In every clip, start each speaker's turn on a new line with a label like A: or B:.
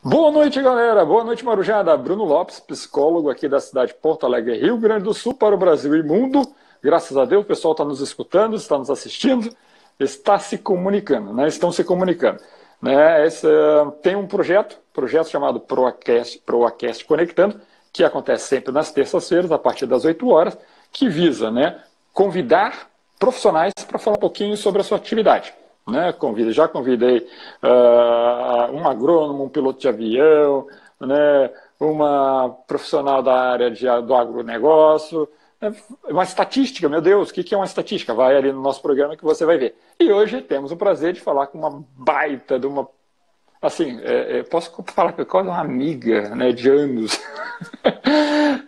A: Boa noite, galera. Boa noite, Marujada. Bruno Lopes, psicólogo aqui da cidade de Porto Alegre, Rio Grande do Sul, para o Brasil e mundo. Graças a Deus, o pessoal está nos escutando, está nos assistindo, está se comunicando, né? Estão se comunicando. Né? Tem um projeto chamado ProAcast Conectando, que acontece sempre nas terças-feiras, a partir das 8 horas, que visa, né, convidar profissionais para falar um pouquinho sobre a sua atividade. Né? Já convidei um agrônomo, um piloto de avião, né? Uma profissional da área do agronegócio, né? Uma estatística, meu Deus, o que é uma estatística? Vai ali no nosso programa que você vai ver. E hoje temos o prazer de falar com uma baita de uma... Assim, posso falar que é quase uma amiga, né, de anos.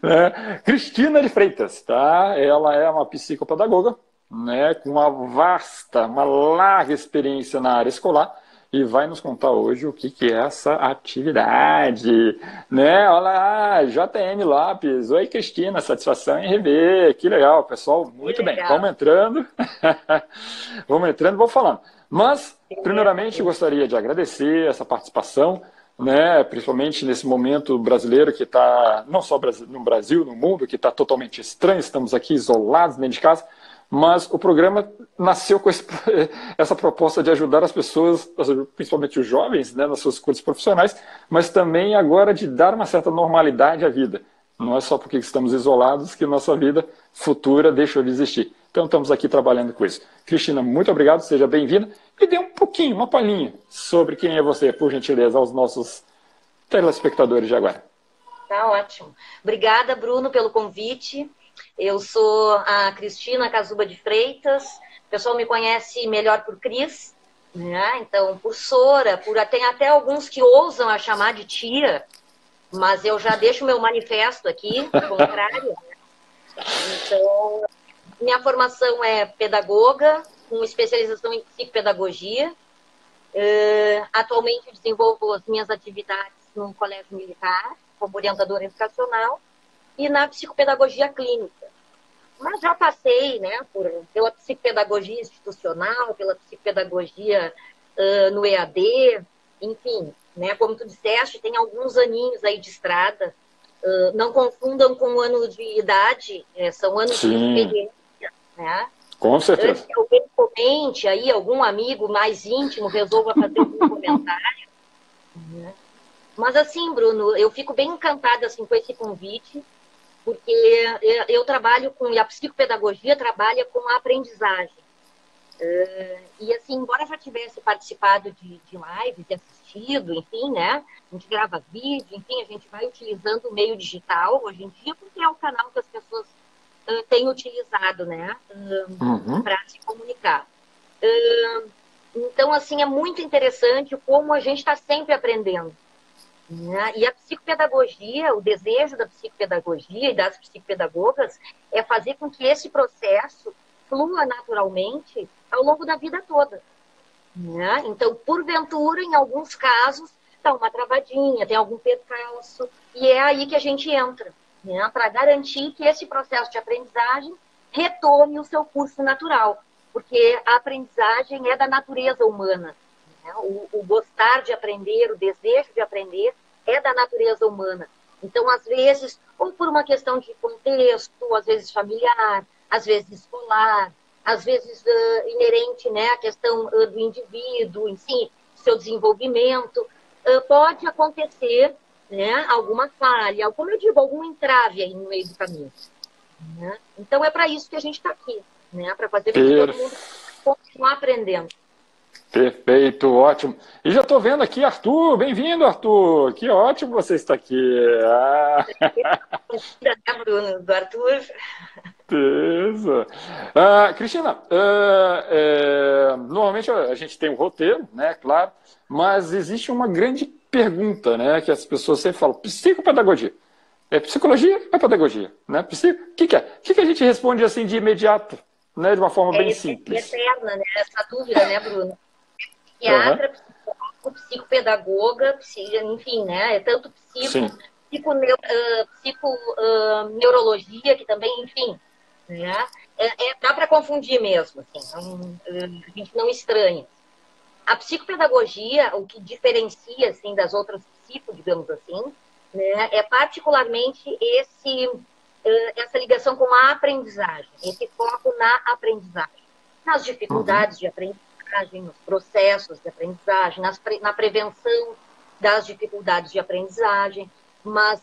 A: Né? Cristina de Freitas, tá? Ela é uma psicopedagoga, né, com uma larga experiência na área escolar e vai nos contar hoje o que é essa atividade, né? Olá, JM Lopes, oi Cristina, satisfação em rever, que legal, pessoal, muito bem, vamos entrando, vou falando, mas primeiramente gostaria de agradecer essa participação, né, principalmente nesse momento brasileiro que está, não só no Brasil, no mundo, que está totalmente estranho, estamos aqui isolados dentro de casa, mas o programa nasceu com essa proposta de ajudar as pessoas, principalmente os jovens, né, nas suas escolhas profissionais, mas também agora de dar uma certa normalidade à vida. Não é só porque estamos isolados que nossa vida futura deixou de existir. Então estamos aqui trabalhando com isso. Cristina, muito obrigado, seja bem-vinda. E dê um pouquinho, uma palhinha sobre quem é você, por gentileza, aos nossos telespectadores de agora.
B: Tá ótimo. Obrigada, Bruno, pelo convite. Eu sou a Cristina Casuba de Freitas. O pessoal me conhece melhor por Cris, né? Então, por Sora, tem até alguns que ousam a chamar de tia, mas eu já deixo meu manifesto aqui, contrário. Então, minha formação é pedagoga, com especialização em psicopedagogia. Atualmente desenvolvo as minhas atividades no Colégio Militar, como orientadora educacional, e na psicopedagogia clínica. Mas já passei, né, pela psicopedagogia institucional, pela psicopedagogia no EAD, enfim, né, como tu disseste, tem alguns aninhos aí de estrada. Não confundam com ano de idade, são anos de experiência, né?
A: Com certeza.
B: Antes que alguém comente aí, algum amigo mais íntimo resolva fazer algum comentário. Né? Mas assim, Bruno, eu fico bem encantada assim, com esse convite, porque eu trabalho e a psicopedagogia trabalha com a aprendizagem. E assim, embora já tivesse participado de lives, de assistido, enfim, né? A gente grava vídeo, enfim, a gente vai utilizando o meio digital hoje em dia, porque é o canal que as pessoas têm utilizado, né? Para se comunicar. Então, assim, é muito interessante como a gente está sempre aprendendo. Né? E a psicopedagogia, o desejo da psicopedagogia e das psicopedagogas é fazer com que esse processo flua naturalmente ao longo da vida toda. Né? Então, porventura, em alguns casos, dá uma travadinha, tem algum percalço, e é aí que a gente entra, né? Para garantir que esse processo de aprendizagem retome o seu curso natural, porque a aprendizagem é da natureza humana. O gostar de aprender, o desejo de aprender é da natureza humana. Então, às vezes, ou por uma questão de contexto, às vezes familiar, às vezes escolar, às vezes inerente, né, à questão do indivíduo, em si, seu desenvolvimento, pode acontecer, né, alguma falha, como eu digo, algum entrave aí no meio do caminho. Né? Então, é para isso que a gente está aqui, né, para fazer com que todo mundo continue aprendendo.
A: Perfeito, ótimo. E já estou vendo aqui, Arthur, bem-vindo, Arthur. Que ótimo você está aqui.
B: Bruno, do Arthur.
A: Isso. Cristina, normalmente a gente tem um roteiro, né, claro, mas existe uma grande pergunta, né, que as pessoas sempre falam, psicopedagogia. É psicologia ou é pedagogia? Né? O que é? O que a gente responde assim de imediato, né, de uma forma bem simples?
B: É eterna, né, essa dúvida, né, Bruno? Psiquiatra, psicólogo, psicopedagoga, enfim, né? É tanto psiconeurologia, que também, enfim, né? Dá para confundir mesmo, assim, a gente não estranha. A psicopedagogia, o que diferencia, assim, das outras ciclo, digamos assim, né, é particularmente essa ligação com a aprendizagem, esse foco na aprendizagem, nas dificuldades de aprendizagem, nos processos de aprendizagem, na prevenção das dificuldades de aprendizagem, mas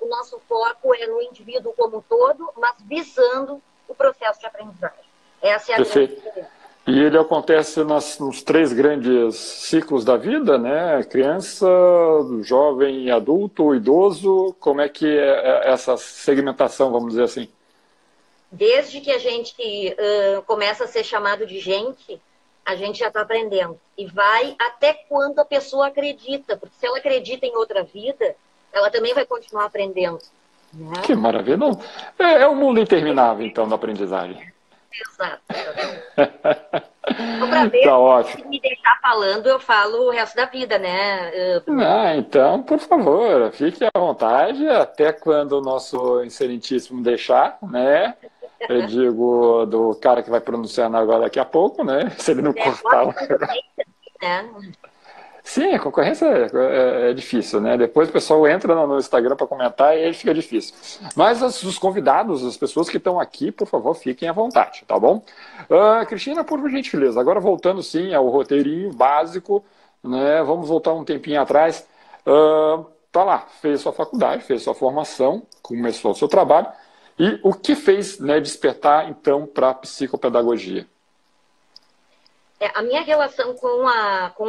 B: o nosso foco é no indivíduo como um todo, mas visando o processo de aprendizagem. Essa é a grande diferença.
A: E ele acontece nos 3 grandes ciclos da vida, né? Criança, jovem, adulto, idoso. Como é que é essa segmentação, vamos dizer assim?
B: Desde que a gente começa a ser chamado de gente, a gente já está aprendendo. E vai até quando a pessoa acredita, porque se ela acredita em outra vida, ela também vai continuar aprendendo. Né?
A: Que maravilha. Não, é um mundo interminável, então, da aprendizagem.
B: Exato. Então, para ver,
A: tá ótimo.
B: se me deixar falando, eu falo o resto da vida, né?
A: Então, por favor, fique à vontade, até quando o nosso excelentíssimo deixar, né? Eu digo do cara que vai pronunciar agora daqui a pouco, né? Se ele não cortar.
B: Né?
A: Sim, a concorrência é difícil, né? Depois o pessoal entra no Instagram para comentar e aí fica difícil. Mas os convidados, as pessoas que estão aqui, por favor, fiquem à vontade, tá bom? Cristina, por gentileza, agora voltando sim ao roteirinho básico, né? Vamos voltar um tempinho atrás. Tá lá, fez sua faculdade, fez sua formação, começou o seu trabalho. E o que fez, né, despertar, então, para a psicopedagogia?
B: A minha relação com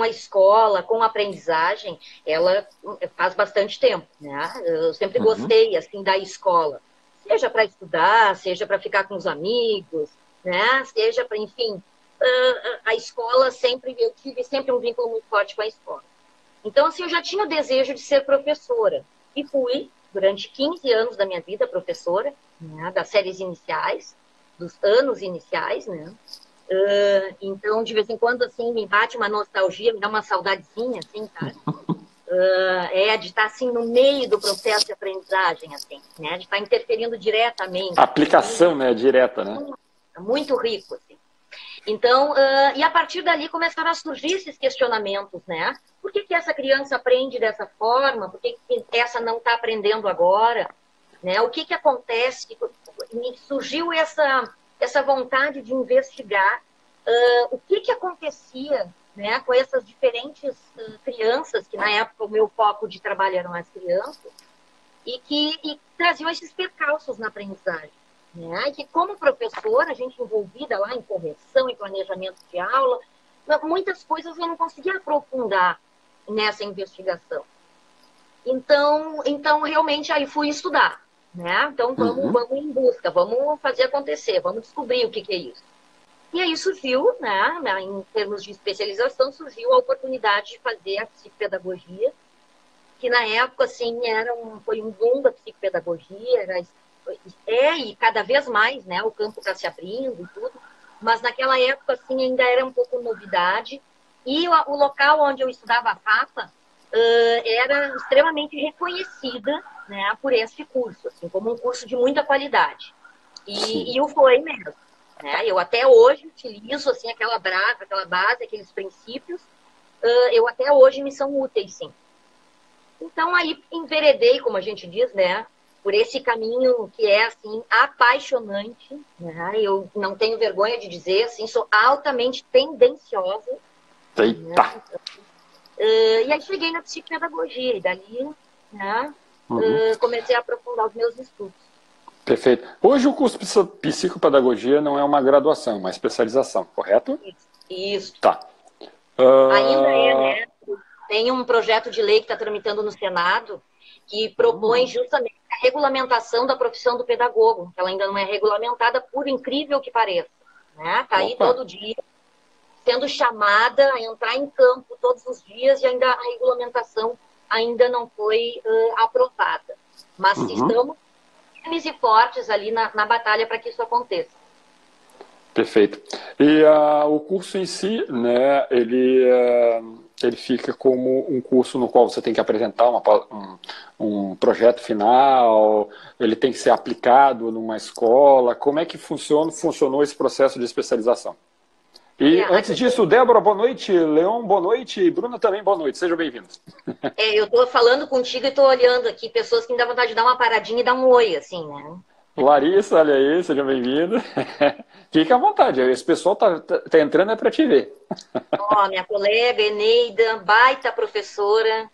B: a escola, com a aprendizagem, ela faz bastante tempo, né? Eu sempre gostei, assim, da escola. Seja para estudar, seja para ficar com os amigos, né? Seja para, enfim, a escola eu tive sempre um vínculo muito forte com a escola. Então, assim, eu já tinha o desejo de ser professora. E fui, durante 15 anos da minha vida, professora, né? Das séries iniciais, dos anos iniciais, né? Então, de vez em quando, assim, me bate uma nostalgia, me dá uma saudadezinha, assim, cara. De estar, assim, no meio do processo de aprendizagem, assim, né? De estar interferindo diretamente.
A: A aplicação, assim, né? Direta, né?
B: Muito rico, assim. Então, e a partir dali começaram a surgir esses questionamentos, né? Por que essa criança aprende dessa forma? Por que essa não está aprendendo agora? Né? O que acontece? Me surgiu essa vontade de investigar o que acontecia, né, com essas diferentes crianças, que na época o meu foco de trabalho eram as crianças, e traziam esses percalços na aprendizagem. Né? E que, como professora, a gente envolvida lá em correção, em planejamento de aula, muitas coisas eu não conseguia aprofundar nessa investigação. Então realmente, aí fui estudar. Né? Então, vamos em busca, vamos fazer acontecer, vamos descobrir o que é isso. E aí surgiu, né, em termos de especialização, surgiu a oportunidade de fazer a psicopedagogia, que na época, assim, foi um boom da psicopedagogia, e cada vez mais, né, o campo está se abrindo e tudo, mas naquela época, assim, ainda era um pouco novidade, e o local onde eu estudava a FAPA era extremamente reconhecida, né, por esse curso, assim, como um curso de muita qualidade. E o foi mesmo. Né? Eu até hoje utilizo assim, aquela base, aqueles princípios, eu até hoje me são úteis, sim. Então, aí enveredei, como a gente diz, né, por esse caminho que é assim, apaixonante. Né? Eu não tenho vergonha de dizer, assim, sou altamente tendenciosa.
A: Eita!
B: Né? E aí cheguei na psicopedagogia, e dali, né, comecei a aprofundar os meus estudos.
A: Perfeito. Hoje o curso de psicopedagogia não é uma graduação, é uma especialização, correto?
B: Isso.
A: Tá.
B: Ainda é, né? Tem um projeto de lei que está tramitando no Senado que propõe justamente a regulamentação da profissão do pedagogo, que ela ainda não é regulamentada, por incrível que pareça. Né? Tá aí todo dia, sendo chamada a entrar em campo todos os dias, e ainda a regulamentação ainda não foi aprovada. Mas estamos firmes e fortes ali na batalha para que isso aconteça.
A: Perfeito. E o curso em si, né, ele fica como um curso no qual você tem que apresentar um projeto final, ele tem que ser aplicado numa escola. Como é que funcionou esse processo de especialização? E antes disso, Débora, boa noite. Leon, boa noite. E Bruna também, boa noite. Sejam bem-vindos.
B: Eu estou falando contigo e estou olhando aqui pessoas que me dão vontade de dar uma paradinha e dar um oi, assim, né?
A: Larissa, olha aí, seja bem-vindo. Fique à vontade, esse pessoal tá entrando para te ver.
B: Ó, minha colega Eneida, baita professora.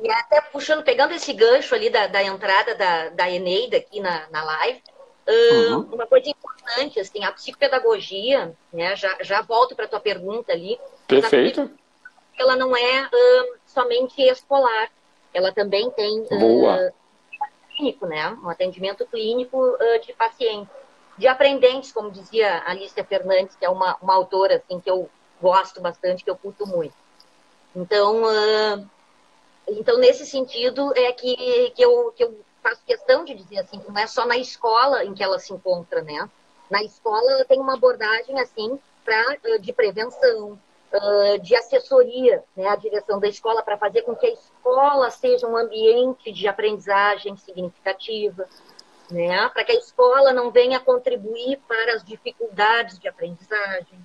B: E até puxando, pegando esse gancho ali da entrada da Eneida aqui na live, uma coisa importante, assim, a psicopedagogia, né, já volto para a tua pergunta ali,
A: Perfeito.
B: Ela não é somente escolar, ela também tem clínico, né, um atendimento clínico de pacientes, de aprendentes, como dizia a Alicia Fernandes, que é uma autora assim, que eu gosto bastante, que eu curto muito. Então, nesse sentido, é que eu faço questão de dizer assim, que não é só na escola em que ela se encontra, né? Na escola ela tem uma abordagem assim de prevenção, de assessoria, né? A direção da escola para fazer com que a escola seja um ambiente de aprendizagem significativa, né? Para que a escola não venha contribuir para as dificuldades de aprendizagem,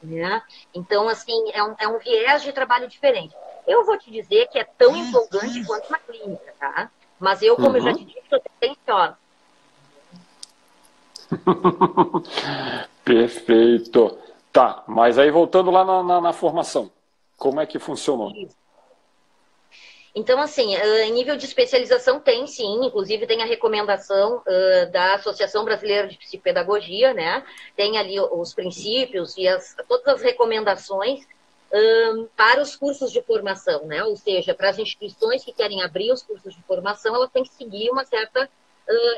B: né? Então, assim, é um viés de trabalho diferente. Eu vou te dizer que é tão empolgante quanto na clínica, tá? Mas eu, como eu já te disse, estou tendenciosa.
A: Perfeito. Tá, mas aí voltando lá na formação, como é que funcionou?
B: Isso. Então, assim, em nível de especialização tem sim, inclusive tem a recomendação da Associação Brasileira de Psicopedagogia, né? Tem ali os princípios e todas as recomendações para os cursos de formação, né? Ou seja, para as instituições que querem abrir os cursos de formação, elas têm que seguir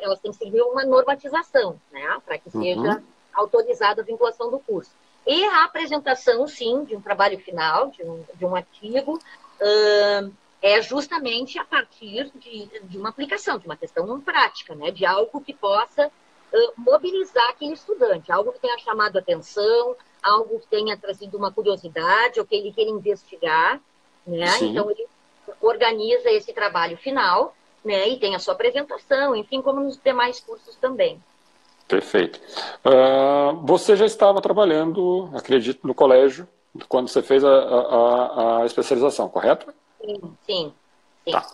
B: elas têm que seguir uma normatização, né? Para que seja autorizada a vinculação do curso. E a apresentação, sim, de um trabalho final, de um artigo, é justamente a partir de uma aplicação, de uma questão prática, né? De algo que possa mobilizar aquele estudante, algo que tenha chamado a atenção, algo que tenha trazido uma curiosidade, ou que ele queira investigar, né?
A: Sim.
B: Então, ele organiza esse trabalho final, né? E tem a sua apresentação, enfim, como nos demais cursos também.
A: Perfeito. Você já estava trabalhando, acredito, no colégio, quando você fez a especialização, correto?
B: Sim.
A: Tá.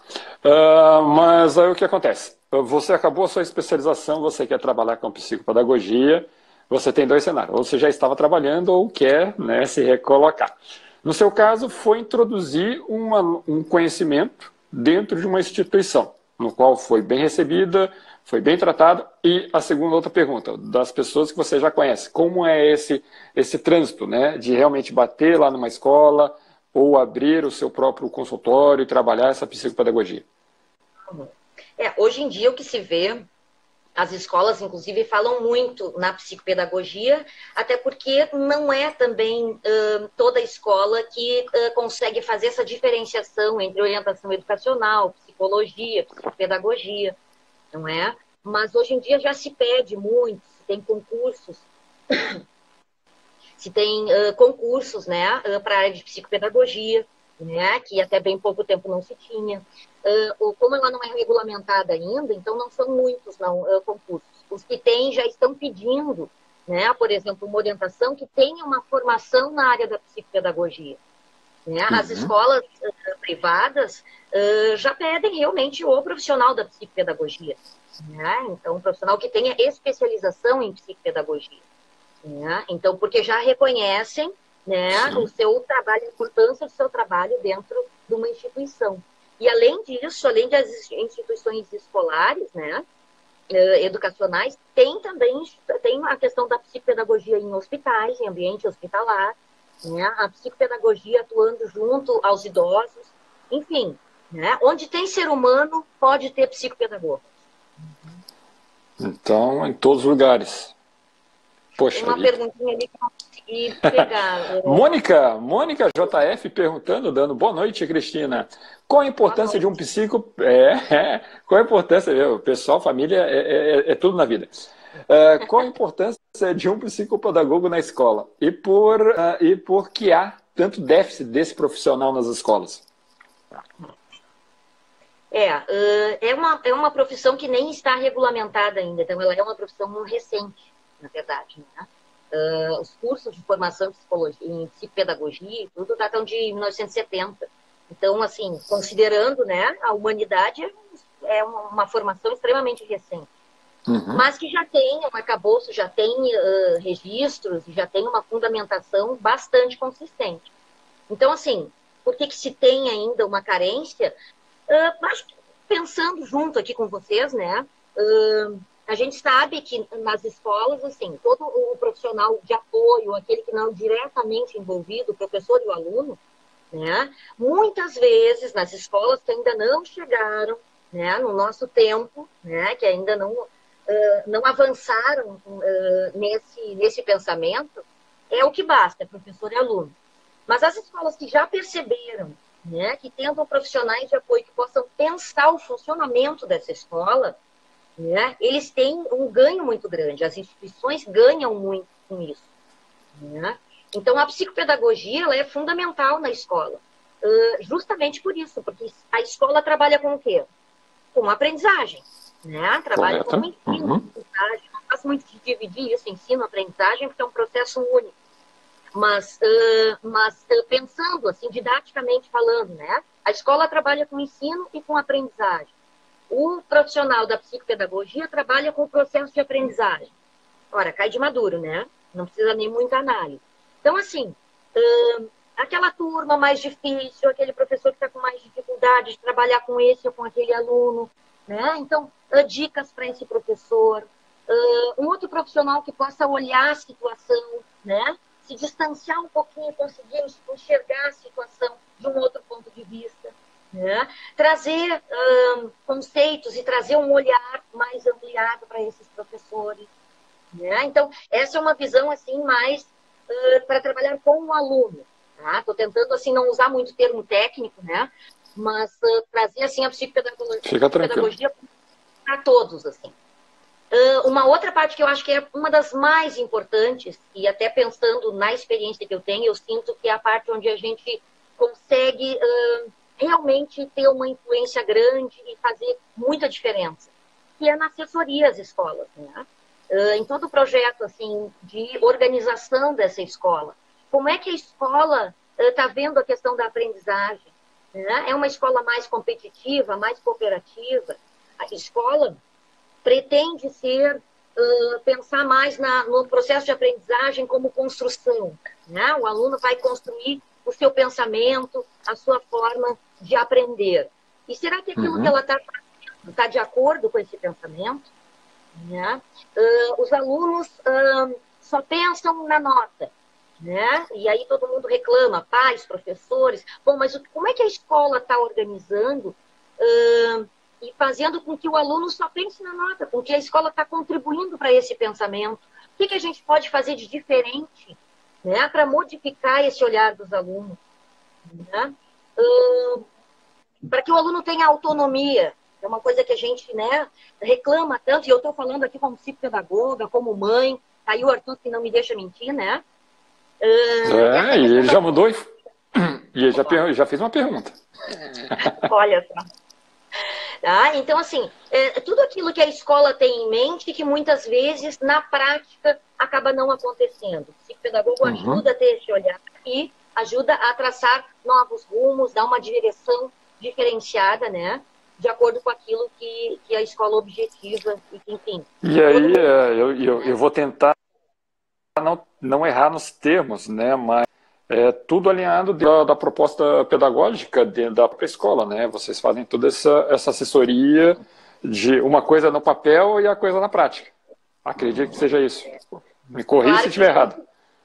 A: Mas aí o que acontece? Você acabou a sua especialização, você quer trabalhar com psicopedagogia, você tem dois cenários. Ou você já estava trabalhando ou quer, né, se recolocar. No seu caso, foi introduzir um conhecimento dentro de uma instituição, no qual foi bem recebida, foi bem tratada. E a segunda outra pergunta, das pessoas que você já conhece, como é esse trânsito, né, de realmente bater lá numa escola ou abrir o seu próprio consultório e trabalhar essa psicopedagogia?
B: Hoje em dia o que se vê, as escolas inclusive falam muito na psicopedagogia, até porque não é também toda escola que consegue fazer essa diferenciação entre orientação educacional, psicologia, psicopedagogia, não é? Mas hoje em dia já se pede muito, se tem concursos, né, para a área de psicopedagogia, né, que até bem pouco tempo não se tinha. Como ela não é regulamentada ainda, então não são muitos concursos. Os que têm já estão pedindo, né, por exemplo, uma orientação que tenha uma formação na área da psicopedagogia. Né? As escolas privadas já pedem realmente o profissional da psicopedagogia. Né? Então, um profissional que tenha especialização em psicopedagogia. Né? Então, porque já reconhecem, né, o seu trabalho, a importância do seu trabalho dentro de uma instituição. E além disso, além das instituições escolares, né, educacionais, tem a questão da psicopedagogia em hospitais, em ambiente hospitalar, né, a psicopedagogia atuando junto aos idosos, enfim, né, onde tem ser humano, pode ter psicopedagogo.
A: Então, em todos os lugares. Poxa,
B: tem uma perguntinha ali que eu não consegui pegar.
A: Mônica JF perguntando, dando boa noite, Cristina. Qual a importância de um psico... Qual a importância... O pessoal, família, é tudo na vida. Qual a importância de um psicopedagogo na escola? E por que há tanto déficit desse profissional nas escolas?
B: É uma profissão que nem está regulamentada ainda, então ela é uma profissão recente, na verdade. Né? Os cursos de formação em psicologia, em psicopedagogia e tudo datam de 1970. Então, assim, considerando, né, a humanidade é uma formação extremamente recente. Mas que já tem um arcabouço, já tem registros, já tem uma fundamentação bastante consistente. Então, assim, por que se tem ainda uma carência? Acho que pensando junto aqui com vocês, né, a gente sabe que nas escolas, assim, todo o profissional de apoio, aquele que não é diretamente envolvido, o professor e o aluno, né, muitas vezes nas escolas que ainda não chegaram, né, no nosso tempo, né, que ainda não avançaram nesse pensamento, é o que basta, é professor e aluno. Mas as escolas que já perceberam, né, que tentam profissionais de apoio que possam pensar o funcionamento dessa escola, né, eles têm um ganho muito grande, as instituições ganham muito com isso. Né? Então, a psicopedagogia ela é fundamental na escola, justamente por isso, porque a escola trabalha com o quê? Com aprendizagem, né? Trabalha com o ensino, aprendizagem. Não gosto muito de dividir isso, ensino-aprendizagem, porque é um processo único. Mas pensando, assim, didaticamente falando, né? A escola trabalha com ensino e com aprendizagem. O profissional da psicopedagogia trabalha com o processo de aprendizagem. Ora, cai de maduro, né? Não precisa nem muita análise. Então, assim, aquela turma mais difícil, aquele professor que está com mais dificuldade de trabalhar com esse ou com aquele aluno, né? Então, dicas para esse professor. Um outro profissional que possa olhar a situação, né? Se distanciar um pouquinho, conseguir enxergar a situação de um outro ponto de vista. Né? Trazer conceitos e trazer um olhar mais ampliado para esses professores. Né? Então, essa é uma visão assim mais para trabalhar com o aluno. Estou tentando assim não usar muito termo técnico, né? Mas trazer assim a psicopedagogia para todos. Assim. Uma outra parte que eu acho que é uma das mais importantes, e até pensando na experiência que eu tenho, eu sinto que é a parte onde a gente consegue realmente ter uma influência grande e fazer muita diferença, que é na assessoria às escolas, né? Em todo o projeto assim, de organização dessa escola. Como é que a escola está vendo a questão da aprendizagem? Né? É uma escola mais competitiva, mais cooperativa? A escola pretende pensar mais no processo de aprendizagem como construção. Né? O aluno vai construir o seu pensamento, a sua forma de aprender. E será que aquilo que ela está fazendo está de acordo com esse pensamento? Né? Os alunos só pensam na nota. Né? E aí todo mundo reclama, pais, professores. Bom, mas como é que a escola está organizando e fazendo com que o aluno só pense na nota, com que a escola está contribuindo para esse pensamento? O que a gente pode fazer de diferente, né, para modificar esse olhar dos alunos? Né? Para que o aluno tenha autonomia. É uma coisa que a gente, né, reclama tanto, e eu estou falando aqui como psicopedagoga, como mãe, tá aí o Arthur que não me deixa mentir, né?
A: E ele já mudou e ele já fez uma pergunta.
B: Olha só. Tá? Então, assim, tudo aquilo que a escola tem em mente que muitas vezes, na prática, acaba não acontecendo. O psicopedagogo ajuda a ter esse olhar e ajuda a traçar novos rumos, dar uma direção diferenciada, né? De acordo com aquilo que a escola objetiva, e enfim.
A: E aí, eu vou tentar não errar nos termos, né? Mas tudo alinhado da proposta pedagógica da própria escola, né? Vocês fazem toda essa assessoria de uma coisa no papel e a coisa na prática. Acredito que seja isso. Me corrija se estiver errado.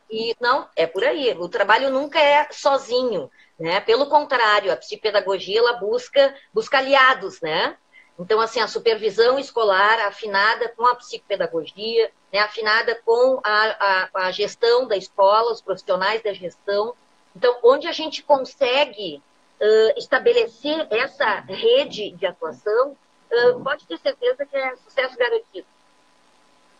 B: E não, é por aí. O trabalho nunca é sozinho, né? Pelo contrário, a psicopedagogia ela busca aliados, né? Então, assim, a supervisão escolar afinada com a psicopedagogia, né? Afinada com a gestão da escola, os profissionais da gestão. Então, onde a gente consegue estabelecer essa rede de atuação, pode ter certeza que é sucesso garantido.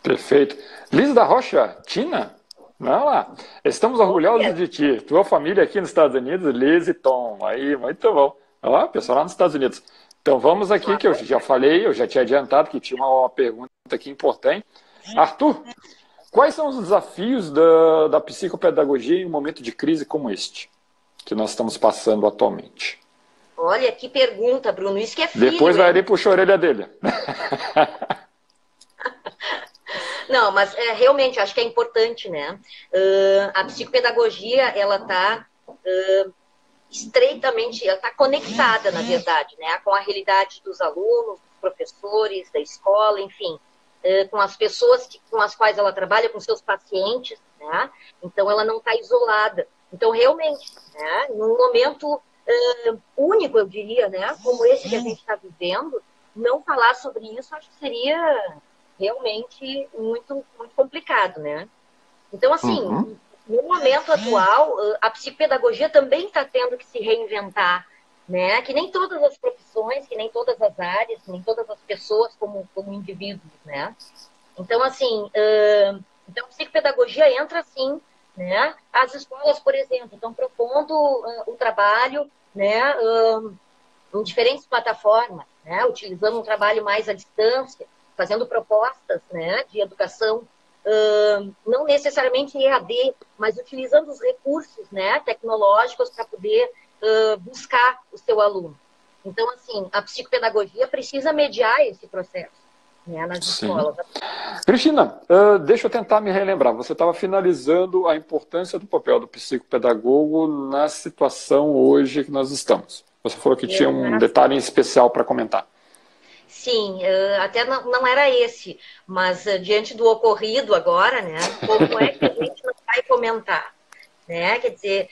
A: Perfeito. Liz da Rocha, Tina? Vamos lá. Estamos orgulhosos de ti. Tua família aqui nos Estados Unidos, Liz e Tom. Aí, muito bom. Ó, pessoal lá nos Estados Unidos. Então vamos aqui, que eu já falei, eu já tinha adiantado que tinha uma pergunta aqui importante. Arthur, quais são os desafios da psicopedagogia em um momento de crise como este, que nós estamos passando atualmente?
B: Olha, que pergunta, Bruno. Isso que é filho.
A: Depois vai ali puxar a orelha dele.
B: Não, mas realmente acho que é importante, né? A psicopedagogia, ela está estreitamente, ela está conectada, na verdade, né? Com a realidade dos alunos, dos professores, da escola, enfim, com as pessoas com as quais ela trabalha, com seus pacientes, né? Então, ela não está isolada. Então, realmente, né? Num momento único, eu diria, né? Como esse que a gente está vivendo, não falar sobre isso, acho que seria realmente muito, muito complicado, né? Então, assim, no momento atual, a psicopedagogia também está tendo que se reinventar, né? Que nem todas as profissões, que nem todas as áreas, que nem todas as pessoas como indivíduos, né? Então, assim, então, a psicopedagogia entra, assim, né? As escolas, por exemplo, estão propondo o trabalho, né? Em diferentes plataformas, né? Utilizando um trabalho mais à distância, fazendo propostas, né, de educação, não necessariamente em EAD, mas utilizando os recursos, né, tecnológicos para poder buscar o seu aluno. Então, assim, a psicopedagogia precisa mediar esse processo, né, nas escolas.
A: Cristina, deixa eu tentar me relembrar. Você estava finalizando a importância do papel do psicopedagogo na situação hoje que nós estamos. Você falou que tinha um detalhe em especial para comentar.
B: Sim, até não era esse, mas diante do ocorrido agora, né, como é que a gente não vai comentar? Né? Quer dizer,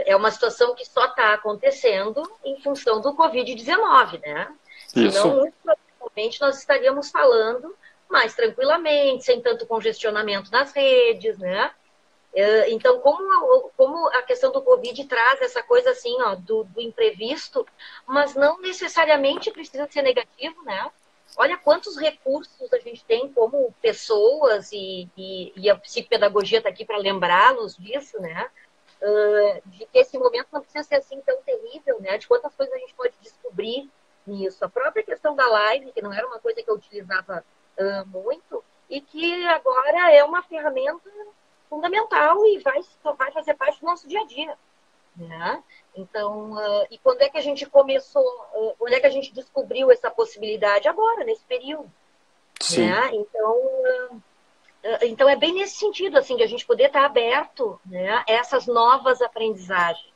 B: é uma situação que só está acontecendo em função do Covid-19, né? Senão, muito provavelmente, nós estaríamos falando mais tranquilamente, sem tanto congestionamento nas redes, né? Então, como a questão do Covid traz essa coisa assim, ó, do imprevisto, mas não necessariamente precisa ser negativo, né? Olha quantos recursos a gente tem como pessoas e a psicopedagogia está aqui para lembrá-los disso, né? De que esse momento não precisa ser assim tão terrível, né? De quantas coisas a gente pode descobrir nisso. A própria questão da live, que não era uma coisa que eu utilizava muito, e que agora é uma ferramenta fundamental e só vai fazer parte do nosso dia a dia, né? Então, e quando é que a gente começou, quando é que a gente descobriu essa possibilidade? Agora, nesse período.
A: Sim.
B: Né? Então é bem nesse sentido, assim, de a gente poder estar aberto, né, a essas novas aprendizagens,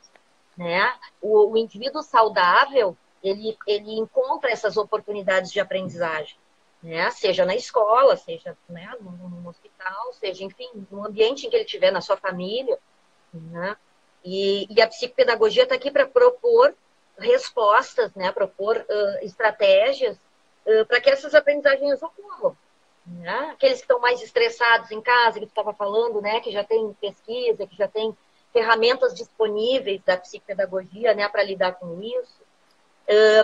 B: né? O indivíduo saudável, ele encontra essas oportunidades de aprendizagem, né? Seja na escola, seja, né, no hospital, seja, enfim, no ambiente em que ele estiver, na sua família, né? E a psicopedagogia está aqui para propor respostas, né? Propor estratégias para que essas aprendizagens ocorram. Né? Aqueles que estão mais estressados em casa, que tu estava falando, né? Que já tem pesquisa, que já tem ferramentas disponíveis da psicopedagogia, né? Para lidar com isso.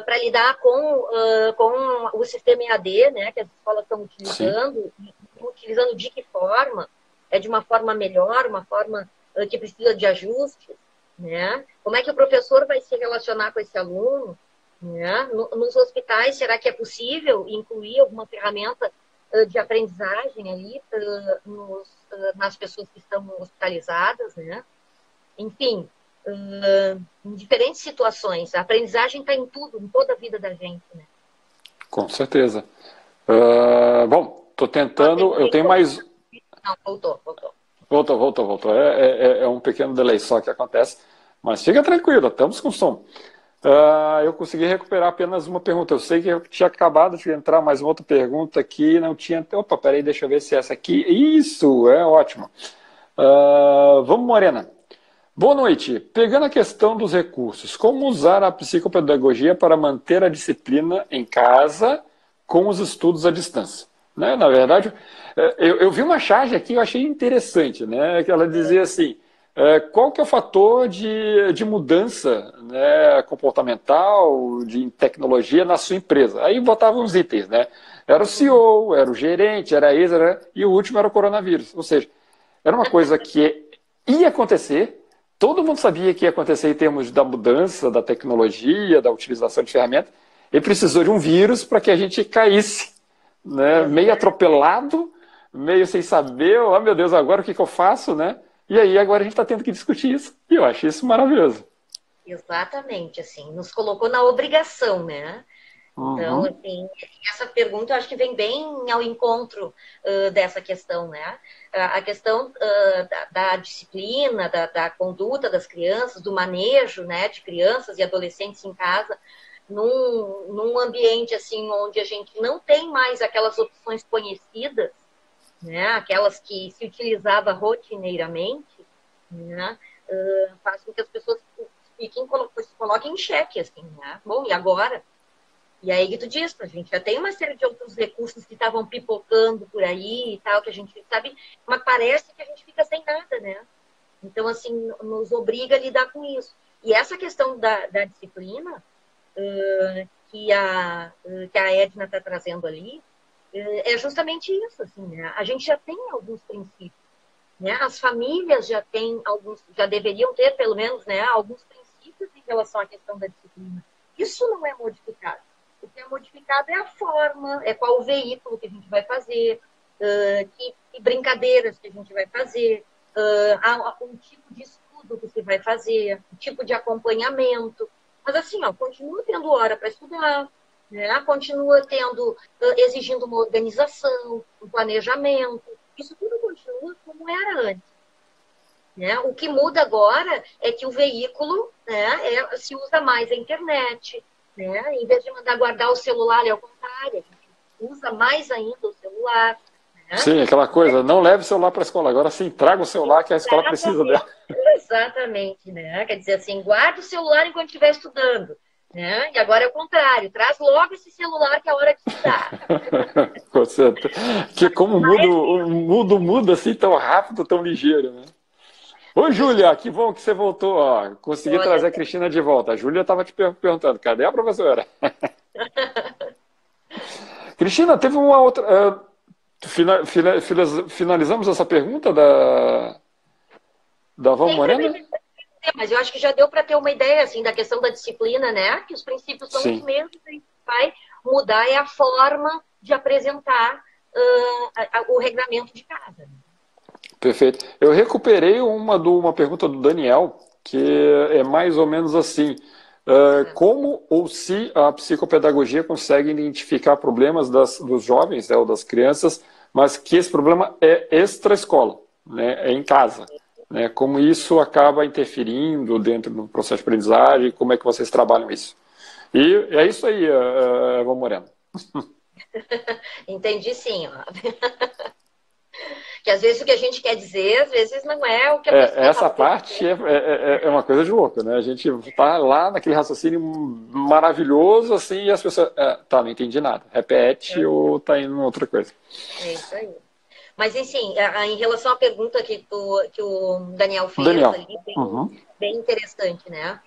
B: Para lidar com o sistema EAD, né, que as escolas estão utilizando, utilizando de que forma? É de uma forma melhor, uma forma que precisa de ajustes, né? Como é que o professor vai se relacionar com esse aluno? Né? Nos hospitais, será que é possível incluir alguma ferramenta de aprendizagem ali nas pessoas que estão hospitalizadas, né? Enfim, em diferentes situações. A aprendizagem está em tudo, em toda a vida da gente, né?
A: Com certeza. Bom, estou tentando... Eu tenho mais...
B: Não, voltou.
A: Voltou. É um pequeno delay só que acontece. Mas fica tranquilo, estamos com som. Eu consegui recuperar apenas uma pergunta. Eu sei que eu tinha acabado de entrar mais uma outra pergunta aqui, não tinha... Opa, peraí, deixa eu ver se é essa aqui... Isso, é ótimo. Vamos, Morena. Boa noite. Pegando a questão dos recursos, como usar a psicopedagogia para manter a disciplina em casa com os estudos à distância? Né? Na verdade, eu vi uma charge aqui que eu achei interessante, né? Que ela dizia assim, qual que é o fator de mudança, né, comportamental, de tecnologia na sua empresa? Aí botava uns itens, né? Era o CEO, era o gerente, era a ex, e o último era o coronavírus. Ou seja, era uma coisa que ia acontecer. Todo mundo sabia que ia acontecer em termos da mudança, da tecnologia, da utilização de ferramentas, e precisou de um vírus para que a gente caísse, né, meio atropelado, meio sem saber, oh meu Deus, agora o que que eu faço, né? E aí agora a gente está tendo que discutir isso. E eu acho isso maravilhoso.
B: Exatamente, assim, nos colocou na obrigação, né? Então,
A: Uhum.
B: assim, essa pergunta eu acho que vem bem ao encontro dessa questão, né? A questão da disciplina, da conduta das crianças, do manejo, né, de crianças e adolescentes em casa, num ambiente assim onde a gente não tem mais aquelas opções conhecidas, né, aquelas que se utilizava rotineiramente, né, faz com que as pessoas se coloquem em xeque, assim, né? Bom, e agora? E aí que tu diz, a gente já tem uma série de outros recursos que estavam pipocando por aí e tal, que a gente sabe, mas parece que a gente fica sem nada, né? Então, assim, nos obriga a lidar com isso. E essa questão da disciplina que a Edna está trazendo ali é justamente isso, assim, né? A gente já tem alguns princípios, né? As famílias já têm alguns, já deveriam ter, pelo menos, né, alguns princípios em relação à questão da disciplina. Isso não é modificado. O que é modificado é a forma, é qual o veículo que a gente vai fazer, que brincadeiras que a gente vai fazer, um tipo de estudo que se vai fazer, um tipo de acompanhamento. Mas assim, ó, continua tendo hora para estudar, né? Continua tendo, exigindo uma organização, um planejamento. Isso tudo continua como era antes. Né? O que muda agora é que o veículo, né, se usa mais a internet. Né? Em vez de mandar guardar o celular, é ao contrário, a gente usa mais ainda o celular. Né?
A: Sim, aquela coisa, não leve o celular para a escola. Agora sim, traga o celular que a escola precisa
B: Exatamente,
A: dela.
B: exatamente, né? Quer dizer assim, guarda o celular enquanto estiver estudando. Né? E agora é o contrário, traz logo esse celular que é a hora de estudar.
A: Com certeza. Que como muda, o mundo muda assim tão rápido, tão ligeiro, né? Ô,
B: Mas,
A: Júlia, que bom que você voltou. Ó. Consegui
B: olha,
A: trazer a Cristina de volta. A Júlia estava te perguntando, cadê a professora? Cristina, teve uma outra. Finalizamos essa pergunta da Val
B: tem
A: Morena?
B: previsão, mas eu acho que já deu para ter uma ideia assim da questão da disciplina, né? Que os princípios são os
A: Sim,
B: mesmos, e o que vai mudar é a forma de apresentar o regramento de casa.
A: perfeito. Eu recuperei uma pergunta do Daniel, que é mais ou menos assim. Como ou se a psicopedagogia consegue identificar problemas dos jovens, ou das crianças, mas que esse problema é extra-escola, né, é em casa, né? Como isso acaba interferindo dentro do processo de aprendizagem, como é que vocês trabalham isso? E é isso aí, Eva Moreno.
B: Entendi sim, ó. Que às vezes o que a gente quer dizer, às vezes não é o que a
A: É,
B: pessoa está
A: essa
B: querendo
A: parte
B: dizer.
A: é uma coisa de louco, né? A gente tá lá naquele raciocínio maravilhoso, assim, e as pessoas. Tá, não entendi nada. Repete ou tá indo em outra coisa.
B: É isso aí. Mas, enfim, em relação à pergunta que o Daniel fez
A: Daniel.
B: ali, bem,
A: Uhum.
B: bem interessante, né?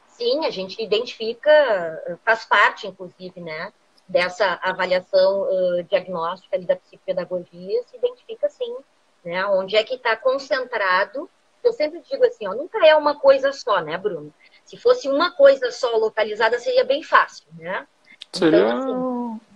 B: Sim, a gente identifica, faz parte, inclusive, né, dessa avaliação diagnóstica ali da psicopedagogia, se identifica, sim, né, onde é que está concentrado. Eu sempre digo assim, ó, nunca é uma coisa só, né, Bruno? Se fosse uma coisa só localizada, seria bem fácil, né? Então,
A: Seria.
B: assim,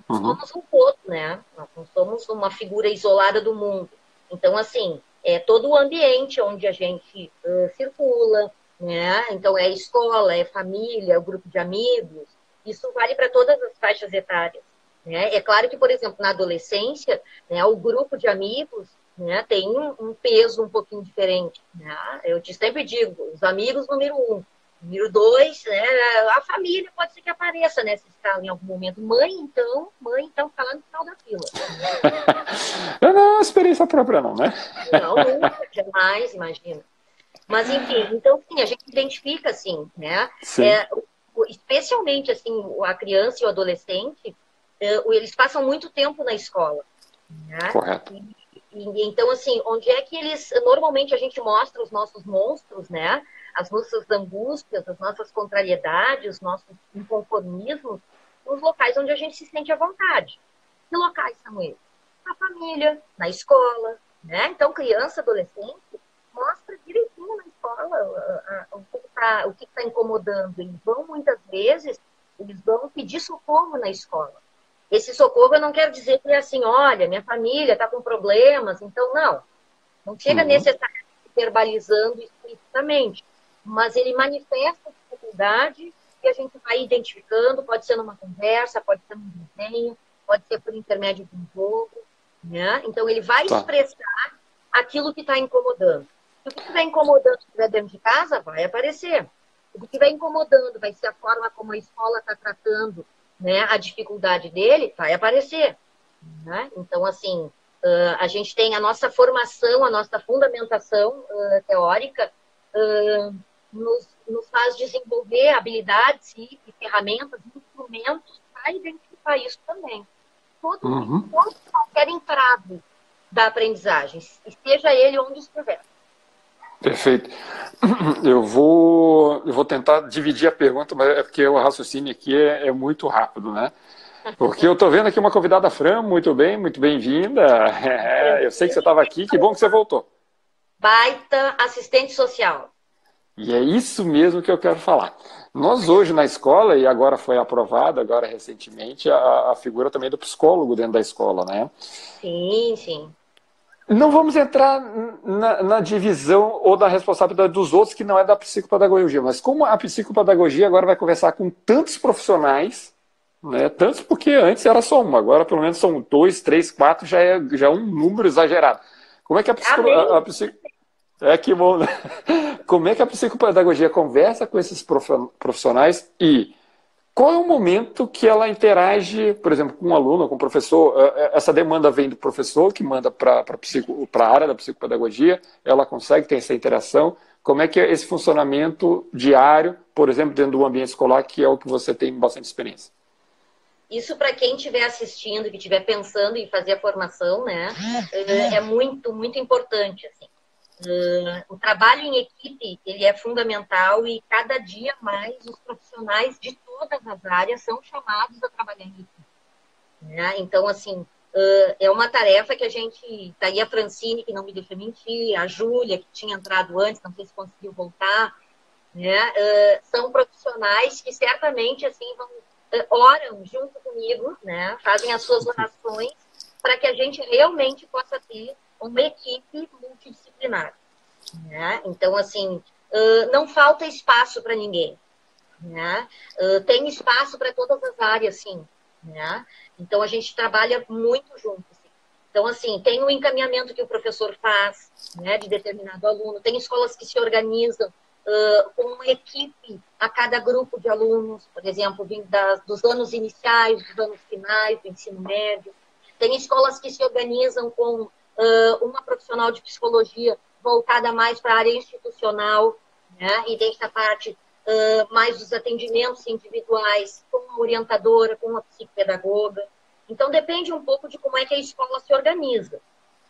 A: Uhum.
B: somos um todo, né? Nós não somos uma figura isolada do mundo. Então, assim, é todo o ambiente onde a gente circula, né? Então, é escola, é família, é o grupo de amigos. Isso vale para todas as faixas etárias. Né? É claro que, por exemplo, na adolescência, né, o grupo de amigos, né, tem um peso um pouquinho diferente. Né? Eu te sempre digo, os amigos número um. Número dois, né, a família pode ser que apareça nessa escala em algum momento. Mãe, então, fica lá no final da fila. Né?
A: Não é uma experiência própria, não, né?
B: Não, nunca, jamais, imagina. Mas, enfim, então, sim, a gente identifica, assim, né?
A: Sim,
B: Especialmente, assim, a criança e o adolescente, eles passam muito tempo na escola, né?
A: correto.
B: Então, assim, onde é que eles... Normalmente a gente mostra os nossos monstros, né? As nossas angústias, as nossas contrariedades, os nossos inconformismos, nos locais onde a gente se sente à vontade. Que locais são eles? Na família, na escola, né? Então, criança, adolescente, mostra direitinho na escola o que está incomodando. Eles vão, muitas vezes, eles vão pedir socorro na escola. Esse socorro eu não quero dizer que é assim, olha, minha família está com problemas, então não chega necessariamente verbalizando explicitamente, mas ele manifesta a dificuldade e a gente vai identificando, pode ser numa conversa, pode ser num desenho, pode ser por intermédio de um jogo, né? Então ele vai
A: Tá.
B: expressar aquilo que está incomodando. Se o que estiver incomodando estiver dentro de casa, vai aparecer. O que estiver incomodando vai ser a forma como a escola está tratando, né, a dificuldade dele, vai aparecer. Né? Então, assim, a gente tem a nossa formação, a nossa fundamentação teórica nos faz desenvolver habilidades e ferramentas, instrumentos para identificar isso também. Todo qualquer entrave da aprendizagem, esteja ele onde estiver.
A: Perfeito. Eu vou tentar dividir a pergunta, mas é porque o raciocínio aqui é muito rápido, né? Porque eu estou vendo aqui uma convidada, Fran, muito bem, muito bem-vinda. Eu sei que você estava aqui, que bom que você voltou.
B: Baita assistente social.
A: E é isso mesmo que eu quero falar. Nós hoje na escola, e agora foi aprovada, agora recentemente, a figura também do psicólogo dentro da escola, né?
B: Sim, sim.
A: Não vamos entrar na divisão ou da responsabilidade dos outros, que não é da psicopedagogia, mas como a psicopedagogia agora vai conversar com tantos profissionais, né, tantos porque antes era só um, agora pelo menos são 2, 3, 4, já é um número exagerado. Como é que que bom, né? Como é que a psicopedagogia conversa com esses profissionais e qual é o momento que ela interage, por exemplo, com um aluno, com um professor? Essa demanda vem do professor, que manda para a área da psicopedagogia, ela consegue ter essa interação. Como é que é esse funcionamento diário, por exemplo, dentro do ambiente escolar, que é o que você tem bastante experiência?
B: Isso para quem estiver assistindo, que estiver pensando em fazer a formação, né, é muito, muito importante. Assim. O trabalho em equipe, ele é fundamental e cada dia mais os profissionais de todas as áreas são chamados a trabalhar em equipe. Né? Então, assim, é uma tarefa que a gente... Tá aí a Francine, que não me deixa mentir, a Júlia, que tinha entrado antes, não sei se conseguiu voltar, né? São profissionais que certamente, assim, oram junto comigo, né? Fazem as suas orações para que a gente realmente possa ter uma equipe multidisciplinar. Né? Então, assim, não falta espaço para ninguém. Né? Tem espaço para todas as áreas, sim. Né? Então, a gente trabalha muito junto. Assim. Então, assim, tem o encaminhamento que o professor faz, né, de determinado aluno. Tem escolas que se organizam com uma equipe a cada grupo de alunos, por exemplo, vindo dos anos iniciais, dos anos finais, do ensino médio. Tem escolas que se organizam com uma profissional de psicologia voltada mais para a área institucional, né? E desta parte mais dos atendimentos individuais, com a orientadora, com a psicopedagoga. Então, depende um pouco de como é que a escola se organiza.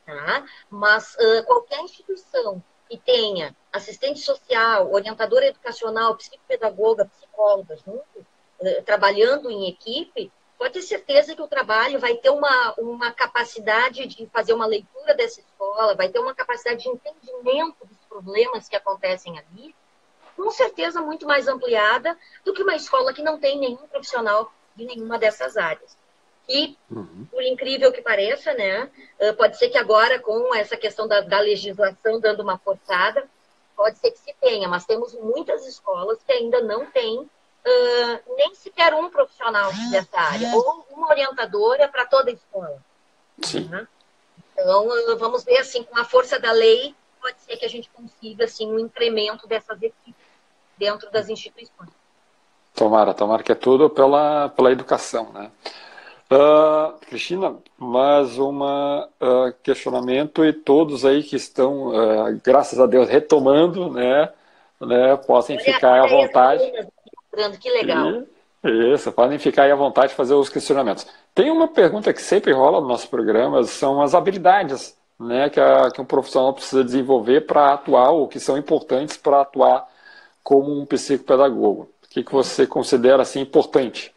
B: Tá? Mas qualquer instituição que tenha assistente social, orientadora educacional, psicopedagoga, psicóloga junto, trabalhando em equipe, pode ter certeza que o trabalho vai ter uma capacidade de fazer uma leitura dessa escola, vai ter uma capacidade de entendimento dos problemas que acontecem ali, com certeza muito mais ampliada do que uma escola que não tem nenhum profissional de nenhuma dessas áreas. E, por incrível que pareça, né, pode ser que agora, com essa questão da legislação dando uma forçada, pode ser que se tenha, mas temos muitas escolas que ainda não têm nem sequer um profissional dessa área, ou uma orientadora para toda a escola.
A: Sim.
B: Né? Então, vamos ver, assim, com a força da lei, pode ser que a gente consiga, assim, um incremento dessas equipes dentro das instituições.
A: Tomara que é tudo pela educação, né? Cristina, mais um questionamento e todos aí que estão, graças a Deus, retomando, né, possam ficar à vontade.
B: Que legal.
A: Isso, podem ficar aí à vontade de fazer os questionamentos. Tem uma pergunta que sempre rola no nosso programa, são as habilidades, né, que um profissional precisa desenvolver para atuar, ou que são importantes para atuar como um psicopedagogo. O que você considera assim importante?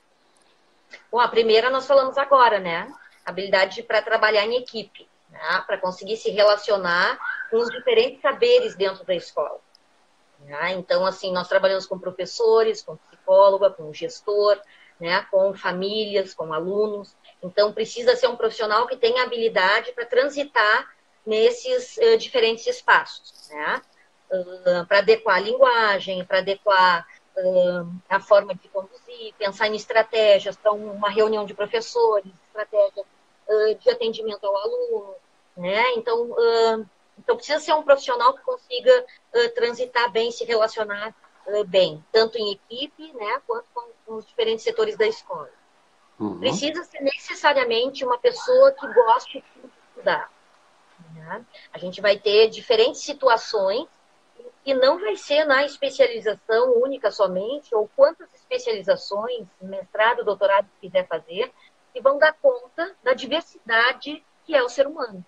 B: Bom, a primeira nós falamos agora, né? Habilidade para trabalhar em equipe, né? Para conseguir se relacionar com os diferentes saberes dentro da escola. Né? Então, assim, nós trabalhamos com professores, com psicóloga, com gestor, né? Com famílias, com alunos. Então, precisa ser um profissional que tenha habilidade para transitar nesses diferentes espaços, né? Para adequar a linguagem, para adequar a forma de conduzir, pensar em estratégias para uma reunião de professores, estratégia de atendimento ao aluno, né? Então precisa ser um profissional que consiga transitar bem, se relacionar bem, tanto em equipe, né, quanto com os diferentes setores da escola.
A: Uhum.
B: Precisa ser necessariamente uma pessoa que goste de estudar, né? A gente vai ter diferentes situações e não vai ser na especialização única somente, ou quantas especializações, mestrado, doutorado que quiser fazer, que vão dar conta da diversidade que é o ser humano,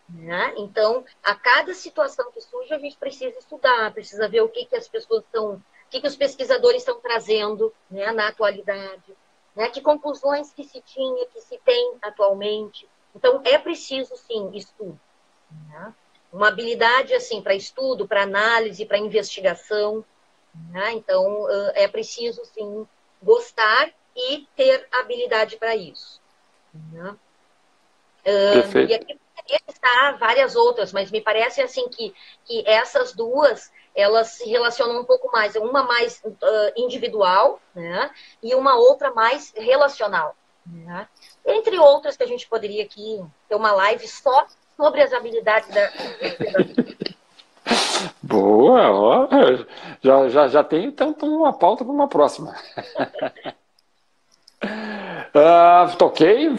B: né? Então, a cada situação que surge, a gente precisa estudar, precisa ver o que as pessoas estão, o que os pesquisadores estão trazendo, né, na atualidade, né? Que conclusões que se tinha, que se tem atualmente. Então, é preciso, sim, estudo, né? Uma habilidade, assim, para estudo, para análise, para investigação, né? Então, é preciso, sim, gostar e ter habilidade para isso, né? E
A: Perfeito.
B: aqui poderia estar várias outras, mas me parece assim que essas duas elas se relacionam um pouco mais, uma mais individual, né? E uma outra mais relacional, né? Entre outras que a gente poderia aqui ter uma live só sobre as habilidades da
A: Boa, ó. Já tem então uma pauta para uma próxima. Tá ok?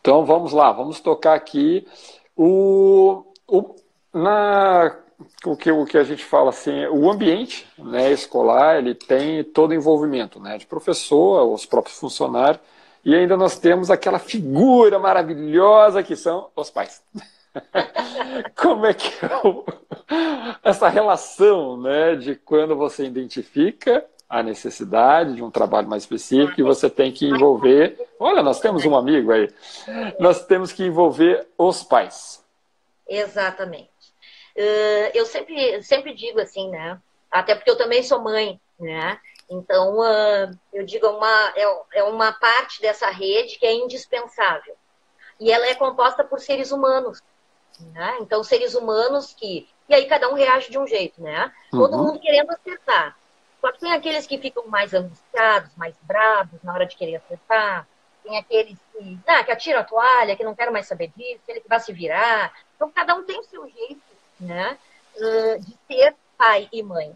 A: Então vamos lá, vamos tocar aqui o, na, o que a gente fala assim, o ambiente, né, escolar, ele tem todo o envolvimento, né, de professor, os próprios funcionários, e ainda nós temos aquela figura maravilhosa que são os pais. Como é que essa relação, né, de quando você identifica a necessidade de um trabalho mais específico e você tem que envolver. Olha, nós temos um amigo aí. Nós temos que envolver os pais.
B: Exatamente. Eu sempre digo assim, né? Até porque eu também sou mãe, né? Então, eu digo, é uma parte dessa rede que é indispensável. E ela é composta por seres humanos, né? Então, seres humanos que... E aí cada um reage de um jeito, né? Todo
A: Uhum.
B: mundo querendo acertar. Só que tem aqueles que ficam mais angustiados, mais bravos na hora de querer acertar. Tem aqueles que atiram a toalha, que não querem mais saber disso, ele que vai se virar. Então, cada um tem o seu jeito, né, de ser pai e mãe.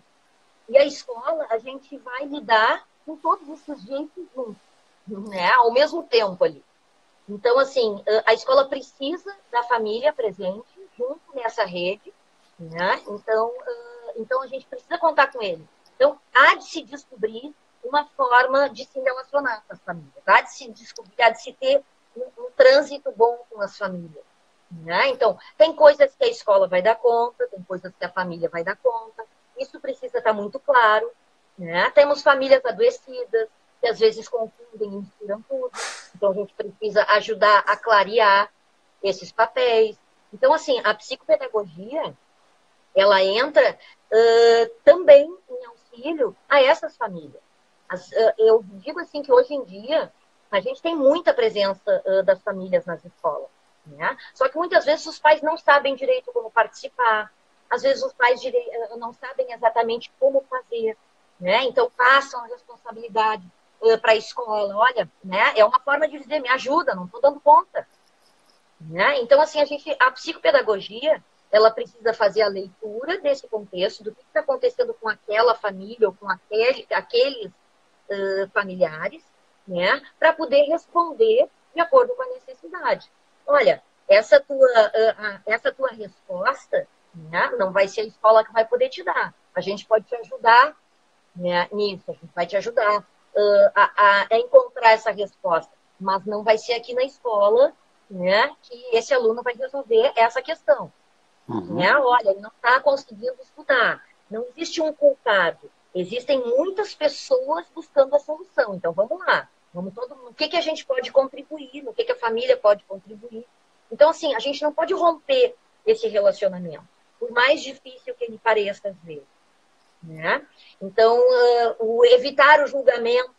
B: E a escola, a gente vai lidar com todos esses jeitos juntos, né, ao mesmo tempo ali. Então, assim, a escola precisa da família presente junto nessa rede, né? Então a gente precisa contar com ele. Então, há de se descobrir uma forma de se relacionar com as famílias, há de se descobrir, há de se ter um trânsito bom com as famílias, né? Então, tem coisas que a escola vai dar conta, tem coisas que a família vai dar conta, isso precisa estar muito claro, né? Temos famílias adoecidas, que às vezes confundem e misturam tudo, então a gente precisa ajudar a clarear esses papéis. Então, assim, a psicopedagogia, ela entra também em auxílio a essas famílias. Eu digo assim que hoje em dia a gente tem muita presença das famílias nas escolas, né? Só que muitas vezes os pais não sabem direito como participar, às vezes os pais não sabem exatamente como fazer, né? Então passam a responsabilidade para a escola. Olha, né? É uma forma de dizer, me ajuda, não estou dando conta, né? Então, assim, a psicopedagogia, ela precisa fazer a leitura desse contexto, do que está acontecendo com aquela família ou com aqueles familiares, né? Para poder responder de acordo com a necessidade. Olha, essa tua resposta, né, não vai ser a escola que vai poder te dar. A gente pode te ajudar, né, nisso, a gente vai te ajudar a encontrar essa resposta, mas não vai ser aqui na escola, né, que esse aluno vai resolver essa questão.
A: Uhum.
B: Né? Olha, ele não está conseguindo estudar. Não existe um culpado. Existem muitas pessoas buscando a solução. Então, vamos lá. No que a gente pode contribuir, no que a família pode contribuir. Então, assim, a gente não pode romper esse relacionamento, por mais difícil que ele pareça às vezes. Né? Então, evitar o julgamento.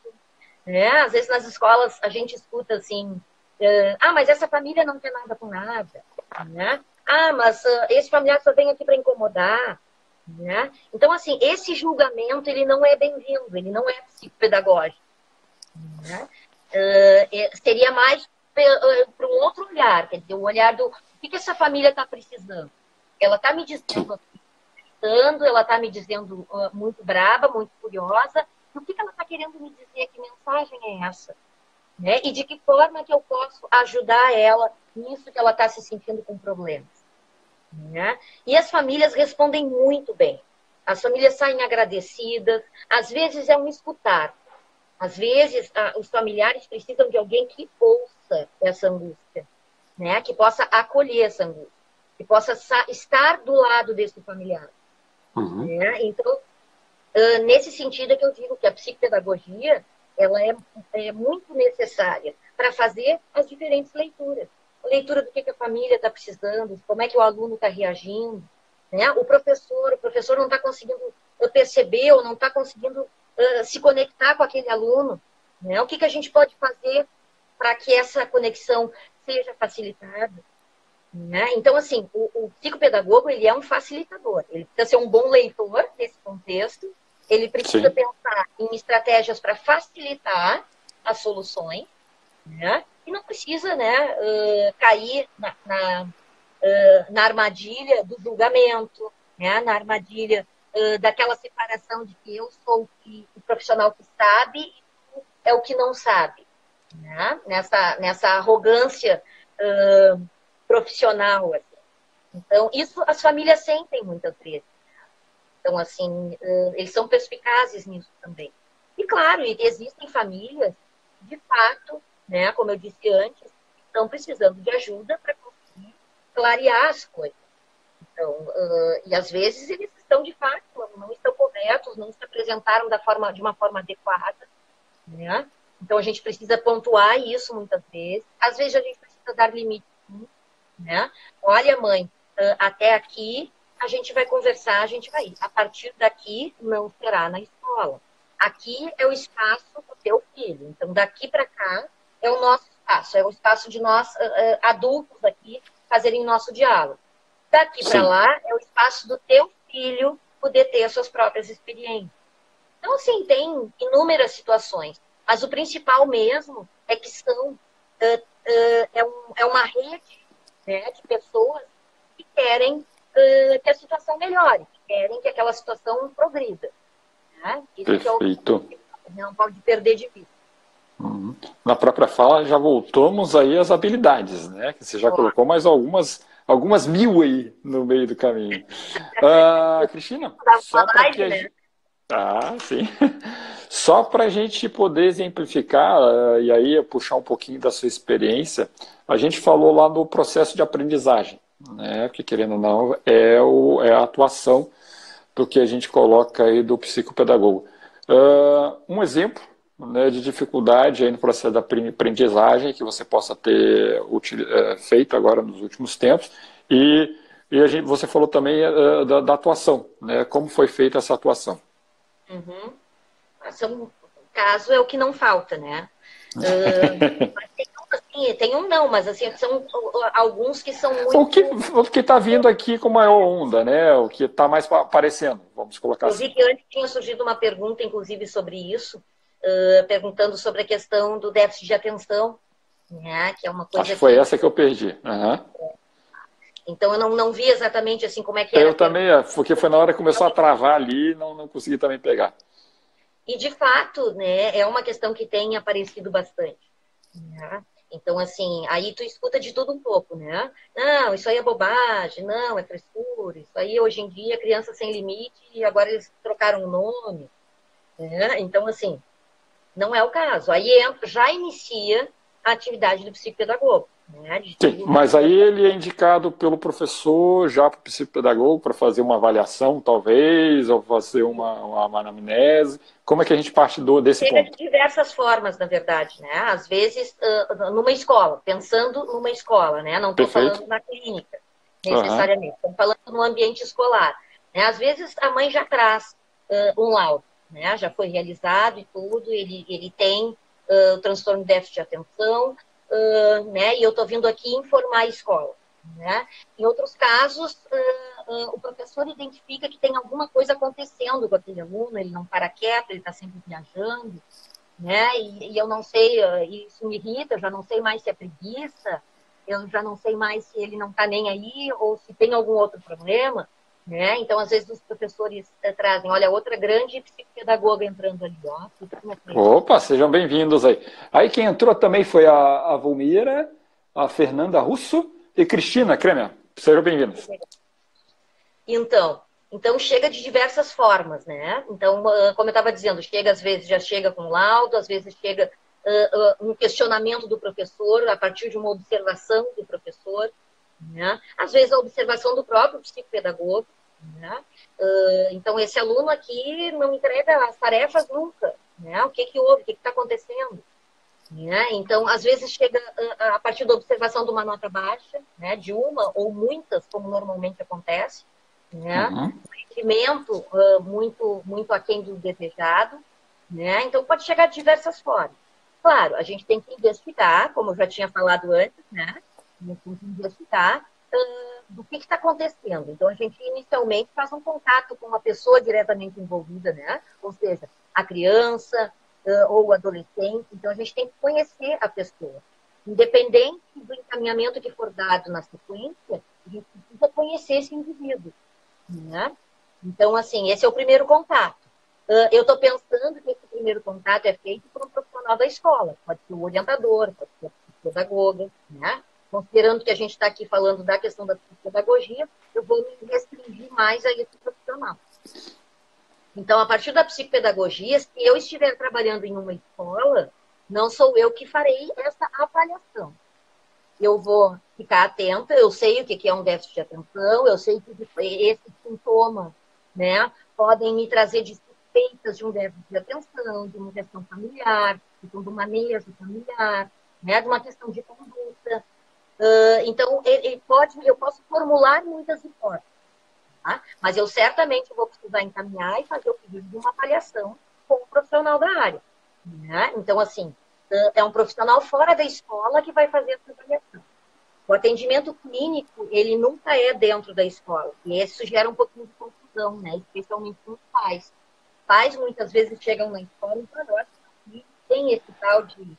B: Né? Às vezes, nas escolas, a gente escuta assim, Mas essa família não quer nada com nada, né? Mas esse familiar só vem aqui para incomodar, né? Então, assim, esse julgamento, ele não é bem-vindo, ele não é psicopedagógico, né? Seria mais para um outro olhar, quer dizer, o olhar do o que essa família está precisando. Ela está me dizendo, ela está me dizendo muito braba, muito furiosa, e o que ela está querendo me dizer? Que mensagem é essa? Né? E de que forma que eu posso ajudar ela nisso que ela está se sentindo com problemas. Né? E as famílias respondem muito bem. As famílias saem agradecidas, às vezes é um escutar. Às vezes os familiares precisam de alguém que ouça essa angústia, né? Que possa acolher essa angústia, que possa estar do lado desse familiar.
A: Uhum.
B: Né? Então, nesse sentido é que eu digo que a psicopedagogia ela é muito necessária para fazer as diferentes leituras. A leitura do que a família está precisando, como é que o aluno está reagindo. Né? O professor não está conseguindo perceber ou não está conseguindo se conectar com aquele aluno. Né? O que a gente pode fazer para que essa conexão seja facilitada. Né? Então, assim, o psicopedagogo ele é um facilitador. Ele precisa ser um bom leitor nesse contexto. Ele precisa pensar em estratégias para facilitar as soluções, né? E não precisa, né, cair na armadilha do julgamento, né? Na armadilha daquela separação de que eu sou o profissional que sabe e tu é o que não sabe. Né? Nessa arrogância profissional. Assim. Então, isso as famílias sentem muitas vezes. Então, assim, eles são perspicazes nisso também. E, claro, existem famílias, de fato, né, como eu disse antes, que estão precisando de ajuda para conseguir clarear as coisas. Então, e às vezes eles estão, de fato, não estão corretos, não se apresentaram de uma forma adequada. Né? Então, a gente precisa pontuar isso muitas vezes. Às vezes, a gente precisa dar limite. Né? Olha, mãe, até aqui a gente vai conversar, a gente vai ir. A partir daqui, não será na escola. Aqui é o espaço do teu filho. Então, daqui para cá é o nosso espaço. É o espaço de nós, adultos aqui, fazerem nosso diálogo. Daqui para lá é o espaço do teu filho poder ter as suas próprias experiências. Então, assim, tem inúmeras situações. Mas o principal mesmo é que é uma rede, né, de pessoas que querem que a situação melhore, que querem que aquela situação progrida. Né? Isso
A: Perfeito.
B: Que não pode perder de vista.
A: Uhum. Na própria fala já voltamos aí às habilidades, né? Que você já colocou mais algumas mil aí no meio do caminho. Cristina, só para que a gente... sim. Só para a gente poder exemplificar, e aí puxar um pouquinho da sua experiência, a gente falou lá no processo de aprendizagem, né? Porque querendo ou não, é a atuação do que a gente coloca aí do psicopedagogo. Um exemplo, né, de dificuldade aí no processo da aprendizagem que você possa ter feito agora nos últimos tempos, e você falou também da atuação, né? Como foi feita essa atuação?
B: Uhum. O caso é o que não falta, né? Tem um não, mas assim, são alguns que são muito...
A: O que está vindo aqui com maior onda, né? O que está mais aparecendo, vamos colocar assim.
B: Eu vi que antes tinha surgido uma pergunta, inclusive, sobre isso, perguntando sobre a questão do déficit de atenção, né? Que é uma coisa
A: Acho que foi essa que eu perdi.
B: Então, eu não vi exatamente assim como é que era.
A: Eu também, porque foi na hora que começou a travar ali, não consegui também pegar.
B: E, de fato, né, é uma questão que tem aparecido bastante. Né? Então, assim, aí tu escuta de tudo um pouco, né? Não, isso aí é bobagem, não, é frescura, isso aí hoje em dia é criança sem limite e agora eles trocaram o nome. Né? Então, assim, não é o caso. Aí já inicia a atividade do psicopedagogo. Né?
A: Sim, mas aí ele é indicado pelo professor já para o psicopedagogo para fazer uma avaliação, talvez, ou fazer uma anamnese. Como é que a gente parte desse ponto?
B: De diversas formas, na verdade, né? Às vezes, numa escola, pensando numa escola, né? Não estou falando na clínica, necessariamente. Estou falando no ambiente escolar. Né? Às vezes, a mãe já traz um laudo, né? Já foi realizado e tudo, ele tem o transtorno de déficit de atenção, né? E eu estou vindo aqui informar a escola. Né? Em outros casos, o professor identifica que tem alguma coisa acontecendo com aquele aluno, ele não para quieto, ele está sempre viajando, né? E eu não sei, isso me irrita, eu já não sei mais se é preguiça, eu já não sei mais se ele não está nem aí ou se tem algum outro problema, né? Então, às vezes, os professores trazem, olha, outra grande psicopedagoga entrando ali, ó.
A: Opa, sejam bem-vindos aí. Aí quem entrou também foi a Volmira, a Fernanda Russo e Cristina Kremer. Sejam bem-vindos.
B: Então chega de diversas formas, né? Então, como eu estava dizendo, chega às vezes, já chega com laudo, às vezes chega um questionamento do professor, a partir de uma observação do professor, né? Às vezes a observação do próprio psicopedagogo, né? Então, esse aluno aqui não entrega as tarefas nunca, né? O que houve, o que está acontecendo? Né? Então, às vezes chega a partir da observação de uma nota baixa, né? De uma ou muitas, como normalmente acontece, né? Rendimento muito aquém do desejado, né? Então pode chegar de diversas formas. Claro, a gente tem que investigar, como eu já tinha falado antes, né? A gente tem que investigar do que está acontecendo. Então a gente inicialmente faz um contato com uma pessoa diretamente envolvida, né? Ou seja, a criança ou o adolescente. Então a gente tem que conhecer a pessoa. Independente do encaminhamento que for dado na sequência, a gente precisa conhecer esse indivíduo. Né? Então, assim, esse é o primeiro contato. Eu estou pensando que esse primeiro contato é feito por um profissional da escola. Pode ser o orientador, pode ser a pedagoga, né? Considerando que a gente está aqui falando da questão da psicopedagogia, eu vou me restringir mais a esse profissional. Então, a partir da psicopedagogia, se eu estiver trabalhando em uma escola, não sou eu que farei essa avaliação. Eu vou ficar atenta, eu sei o que é um déficit de atenção, eu sei que esses sintomas, né, podem me trazer de suspeitas de um déficit de atenção, de uma questão familiar, de um manejo familiar, né, de uma questão de conduta. Então, eu posso formular muitas hipóteses, tá? Mas eu certamente vou precisar encaminhar e fazer o pedido de uma avaliação com um profissional da área. Né? Então, assim, é um profissional fora da escola que vai fazer essa avaliação. O atendimento clínico, ele nunca é dentro da escola. E isso gera um pouquinho de confusão, né? Especialmente com os pais. Pais, muitas vezes, chegam na escola e falam, olha, tem esse tal de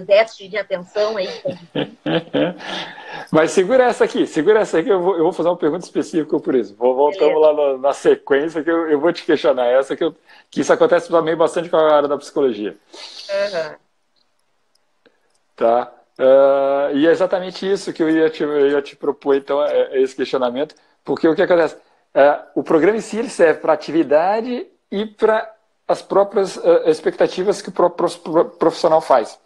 B: déficit de atenção aí.
A: Mas segura essa aqui, eu vou fazer uma pergunta específica por isso. Voltamos lá na sequência, que eu vou te questionar essa, que isso acontece também bastante com a área da psicologia.
B: Uhum.
A: Tá? E é exatamente isso que eu ia te propor, então, esse questionamento, porque o que acontece? O programa em si ele serve para atividade e para as próprias expectativas que o próprio profissional faz.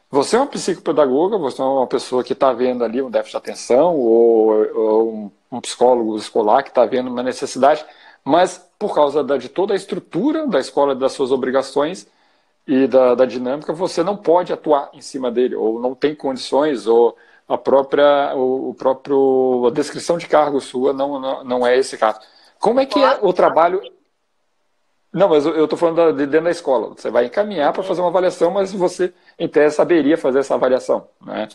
A: Você é uma psicopedagoga, você é uma pessoa que está vendo ali um déficit de atenção ou um psicólogo escolar que está vendo uma necessidade, mas por causa de toda a estrutura da escola e das suas obrigações e da dinâmica, você não pode atuar em cima dele, ou não tem condições, ou a descrição de cargo sua não é esse caso. Como é que é o trabalho... Não, mas eu estou falando de dentro da escola. Você vai encaminhar para fazer uma avaliação, mas você, em tese, saberia fazer essa avaliação. Né?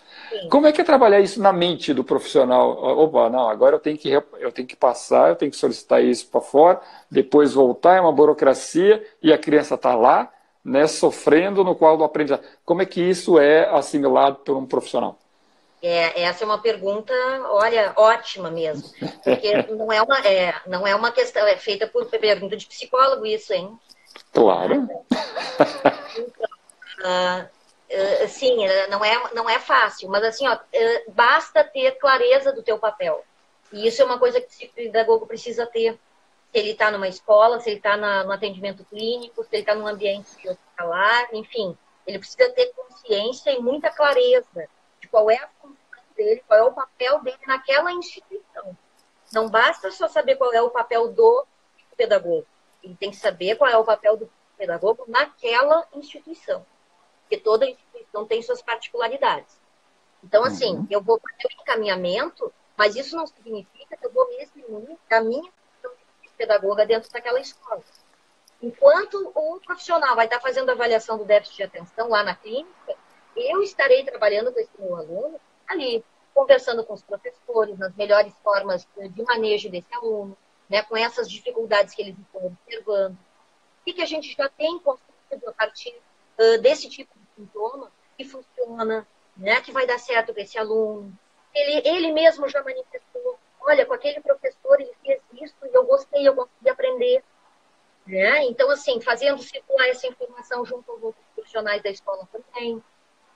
A: Como é que é trabalhar isso na mente do profissional? Opa, não, agora eu tenho que passar, eu tenho que solicitar isso para fora, depois voltar, é uma burocracia, e a criança está lá, né, sofrendo no qual do aprendizado. Como é que isso é assimilado por um profissional?
B: Essa é uma pergunta, olha, ótima mesmo. Porque não é uma questão, é feita por pergunta de psicólogo isso, hein?
A: Claro.
B: Então, sim, não é fácil, mas assim, ó, basta ter clareza do teu papel. E isso é uma coisa que o psicopedagogo precisa ter. Se ele está numa escola, se ele está no atendimento clínico, se ele está num ambiente hospitalar, enfim, ele precisa ter consciência e muita clareza de qual é a função dele, qual é o papel dele naquela instituição. Não basta só saber qual é o papel do pedagogo. Ele tem que saber qual é o papel do pedagogo naquela instituição. Porque toda instituição tem suas particularidades. Então, assim, eu vou fazer o encaminhamento, mas isso não significa que eu vou me eximir da minha função de pedagoga dentro daquela escola. Enquanto o profissional vai estar fazendo a avaliação do déficit de atenção lá na clínica, eu estarei trabalhando com esse meu aluno ali, conversando com os professores, nas melhores formas de manejo desse aluno, né, com essas dificuldades que eles estão observando. O que a gente já tem construído a partir desse tipo de sintoma que funciona, né, que vai dar certo para esse aluno. Ele mesmo já manifestou, olha, com aquele professor ele fez isso e eu gostei, eu consegui aprender. Né? Então, assim, fazendo circular essa informação junto aos outros profissionais da escola também,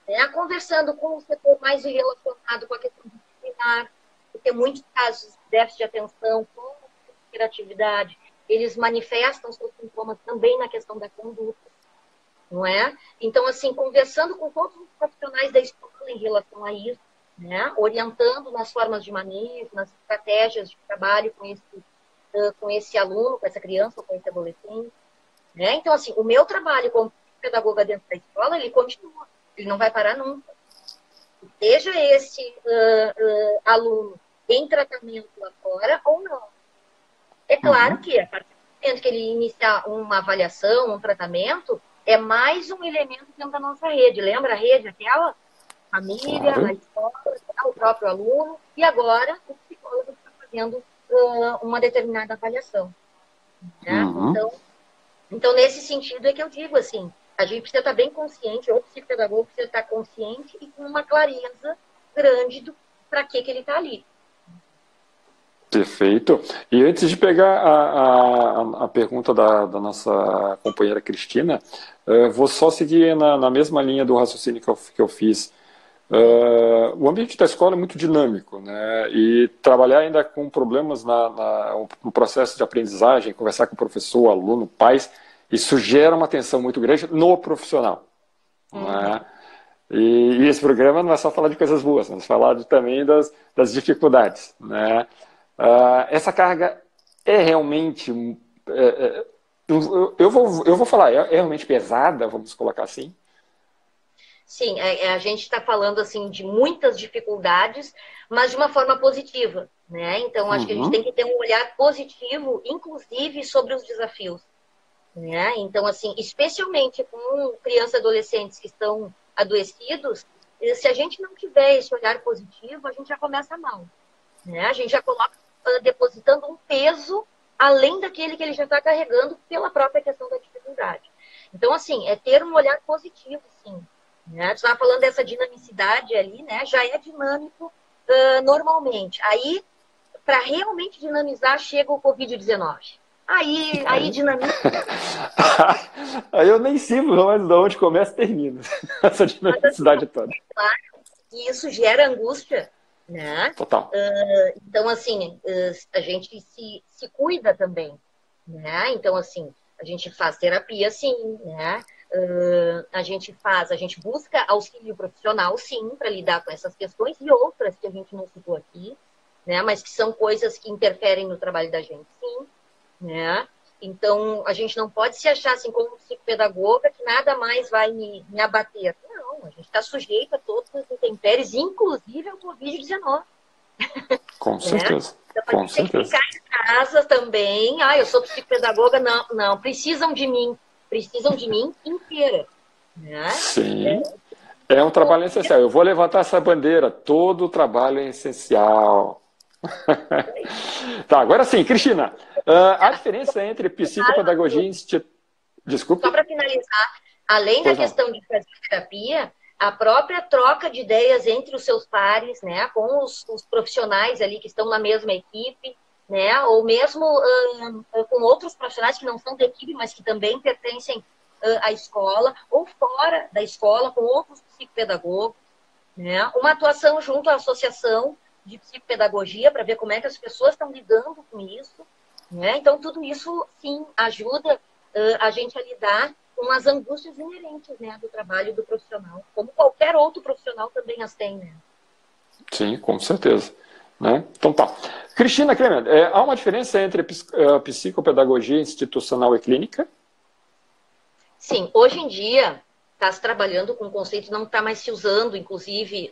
B: né? Conversando com o setor mais relacionado com a questão disciplinar, porque muitos casos de déficit de atenção, com hiperatividade, eles manifestam seus sintomas também na questão da conduta, não é? Então, assim, conversando com todos os profissionais da escola em relação a isso, né? Orientando nas formas de manejo, nas estratégias de trabalho com esse aluno, com essa criança ou com esse adolescente. Né? Então, assim, o meu trabalho como pedagoga dentro da escola, ele continua, ele não vai parar nunca. Seja esse aluno em tratamento lá fora ou não. É claro que, a partir do momento que ele iniciar uma avaliação, um tratamento, é mais um elemento dentro da nossa rede. Lembra a rede aquela? Família, a escola, o próprio aluno, e agora o psicólogo está fazendo uma determinada avaliação. Né? Então, nesse sentido é que eu digo assim, a gente precisa estar bem consciente, ou o psicopedagogo precisa estar consciente e com uma clareza grande para que ele está ali.
A: Perfeito. E antes de pegar a pergunta da nossa companheira Cristina, vou só seguir na mesma linha do raciocínio que eu fiz. O ambiente da escola é muito dinâmico, né? E trabalhar ainda com problemas no processo de aprendizagem, conversar com o professor, aluno, pais, isso gera uma tensão muito grande no profissional. Né? E esse programa não é só falar de coisas boas, vamos falar também das dificuldades. Né? Essa carga é realmente... eu vou falar, é realmente pesada, vamos colocar assim?
B: Sim, a gente está falando assim de muitas dificuldades, mas de uma forma positiva, né? Então, acho que a gente tem que ter um olhar positivo, inclusive sobre os desafios, né? Então, assim, especialmente com crianças e adolescentes que estão adoecidos, se a gente não tiver esse olhar positivo, a gente já começa mal, né? A gente já coloca depositando um peso além daquele que ele já está carregando pela própria questão da dificuldade. Então, assim, é ter um olhar positivo, sim. Né? Tu estava falando dessa dinamicidade ali, né? Já é dinâmico normalmente. Aí, para realmente dinamizar, chega o Covid-19. Aí dinamiza.
A: Aí eu nem sei mais de onde começa e termina essa dinamicidade toda.
B: Claro, e isso gera angústia, né?
A: Total.
B: Então, assim, a gente se cuida também, né? Então, assim, a gente faz terapia, sim, né? A gente busca auxílio profissional, sim, para lidar com essas questões e outras que a gente não citou aqui, né? Mas que são coisas que interferem no trabalho da gente, sim, né? Então, a gente não pode se achar assim como psicopedagoga que nada mais vai me abater. Não, a gente está sujeito a todas as intempéries, inclusive ao Covid-19.
A: Com certeza.
B: Então,
A: Com
B: a gente tem que
A: certeza.
B: ficar em casa também. Eu sou psicopedagoga. Não, precisam de mim inteira. Né?
A: Sim. É um trabalho essencial. Eu vou levantar essa bandeira. Todo trabalho é essencial. Tá, agora sim, Cristina. A diferença entre psicopedagogia e Desculpe.
B: Só para finalizar, além da questão de fazer terapia, a própria troca de ideias entre os seus pares, né, com os profissionais ali que estão na mesma equipe, né, ou mesmo com outros profissionais que não são da equipe, mas que também pertencem à escola, ou fora da escola, com outros psicopedagogos, né, uma atuação junto à associação de psicopedagogia para ver como é que as pessoas estão lidando com isso, né? Então, tudo isso, sim, ajuda a gente a lidar com as angústias inerentes, né, do trabalho do profissional, como qualquer outro profissional também as tem, né?
A: Sim, com certeza. Né? Então tá. Cristina Kremer, há uma diferença entre psicopedagogia institucional e clínica?
B: Sim, hoje em dia está se trabalhando com o conceito, não está mais se usando, inclusive,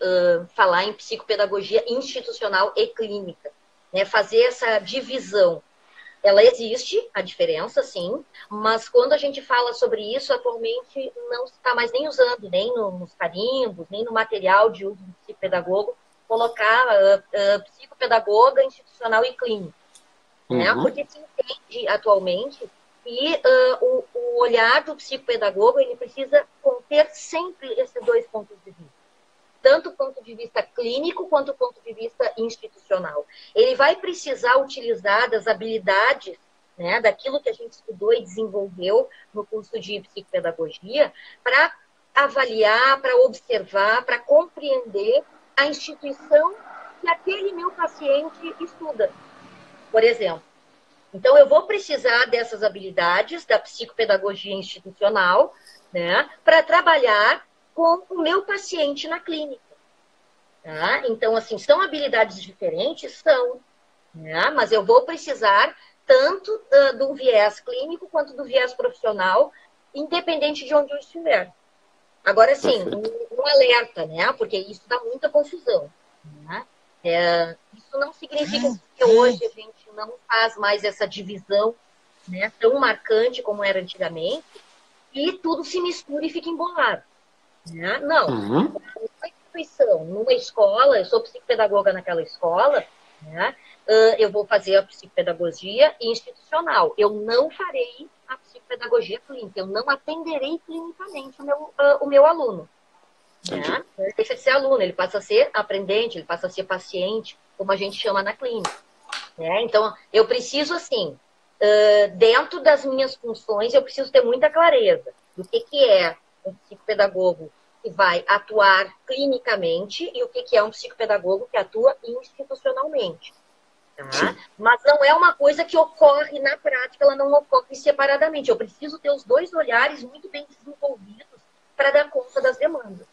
B: falar em psicopedagogia institucional e clínica, né? Fazer essa divisão. ela existe, a diferença, sim, mas quando a gente fala sobre isso, atualmente não se está mais nem usando, nem nos carimbos, nem no material de uso do psicopedagogo, colocar psicopedagoga institucional e clínico. Né? Porque se entende atualmente que o olhar do psicopedagogo ele precisa conter sempre esses dois pontos de vista. Tanto o ponto de vista clínico quanto o ponto de vista institucional. Ele vai precisar utilizar das habilidades, né, daquilo que a gente estudou e desenvolveu no curso de psicopedagogia, para avaliar, para observar, para compreender a instituição que aquele meu paciente estuda, por exemplo. Então, eu vou precisar dessas habilidades da psicopedagogia institucional, né, para trabalhar com o meu paciente na clínica. Tá? Então, assim, são habilidades diferentes? São. Né? Mas eu vou precisar tanto do viés clínico quanto do viés profissional, independente de onde eu estiver. Agora, sim, um alerta, né? Porque isso dá muita confusão. Né? Isso não significa que hoje a gente não faz mais essa divisão, né, tão marcante como era antigamente, e tudo se mistura e fica embolado. Né? Não. Numa instituição, numa escola, eu sou psicopedagoga naquela escola, né? Eu vou fazer a psicopedagogia institucional. Eu não farei a psicopedagogia clínica. Eu não atenderei clinicamente o meu aluno. Né? Ele deixa de ser aluno, ele passa a ser aprendente, ele passa a ser paciente, como a gente chama na clínica. Né? Então, eu preciso, assim, dentro das minhas funções, eu preciso ter muita clareza do que é um psicopedagogo que vai atuar clinicamente e o que é um psicopedagogo que atua institucionalmente. Tá? Mas não é uma coisa que ocorre na prática, ela não ocorre separadamente. Eu preciso ter os dois olhares muito bem desenvolvidos para dar conta das demandas.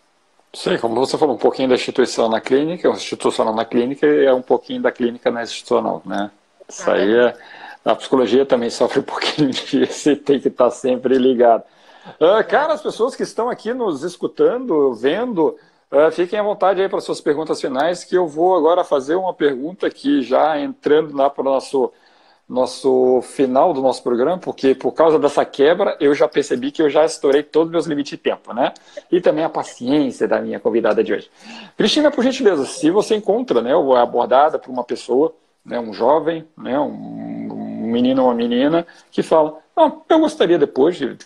A: Sim, como você falou, um pouquinho da instituição na clínica, o institucional na clínica é um pouquinho da clínica na institucional, né? Isso aí a psicologia também sofre um pouquinho disso e tem que estar sempre ligado. Cara, as pessoas que estão aqui nos escutando, vendo, fiquem à vontade aí para suas perguntas finais, que eu vou agora fazer uma pergunta aqui, já entrando lá para o nosso final do nosso programa, porque por causa dessa quebra, eu já percebi que eu já estourei todos os meus limites de tempo, né? E também a paciência da minha convidada de hoje. Cristina, por gentileza, se você encontra, né, abordada por uma pessoa, né, um jovem, né, um menino ou uma menina, que fala, não, eu gostaria depois de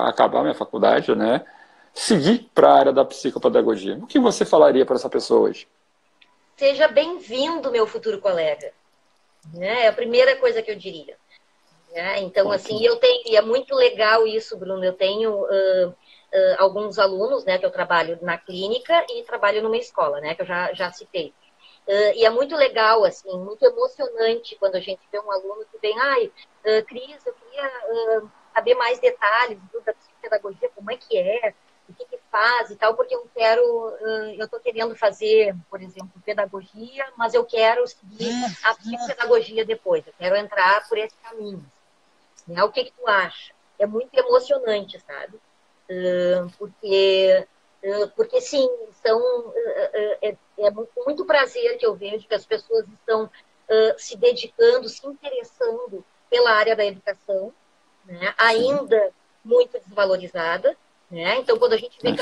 A: acabar minha faculdade, né, seguir para a área da psicopedagogia. O que você falaria para essa pessoa hoje?
B: Seja bem-vindo, meu futuro colega. É a primeira coisa que eu diria. Então, assim, e é muito legal isso, Bruno. Eu tenho alguns alunos, né, que eu trabalho na clínica e trabalho numa escola, né, que eu já citei. E é muito legal, assim, muito emocionante quando a gente vê um aluno que vem, Cris, eu queria saber mais detalhes da psicopedagogia, como é que é, o que faz e tal, porque eu estou querendo fazer, por exemplo, pedagogia, mas eu quero seguir a psicopedagogia depois, eu quero entrar por esse caminho. Né? O que tu acha? É muito emocionante, sabe? Porque sim, é com muito prazer que eu vejo que as pessoas estão se dedicando, se interessando pela área da educação, né? Ainda muito desvalorizada. Né? Então, quando a gente vê que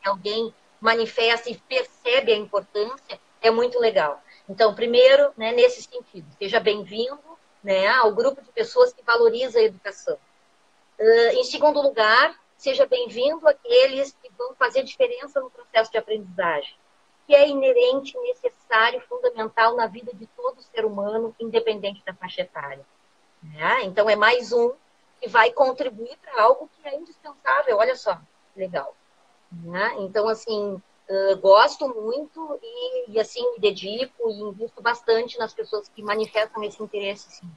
B: alguém manifesta e percebe a importância, é muito legal. Então, primeiro, né, nesse sentido, seja bem-vindo, né, ao grupo de pessoas que valoriza a educação. Em segundo lugar, seja bem-vindo àqueles que vão fazer diferença no processo de aprendizagem, que é inerente, necessário, fundamental na vida de todo ser humano, independente da faixa etária. Né? Então, é mais um que vai contribuir para algo que é indispensável. Olha só, legal. Né? Então, assim, gosto muito e, assim, me dedico e invisto bastante nas pessoas que manifestam esse interesse, sim.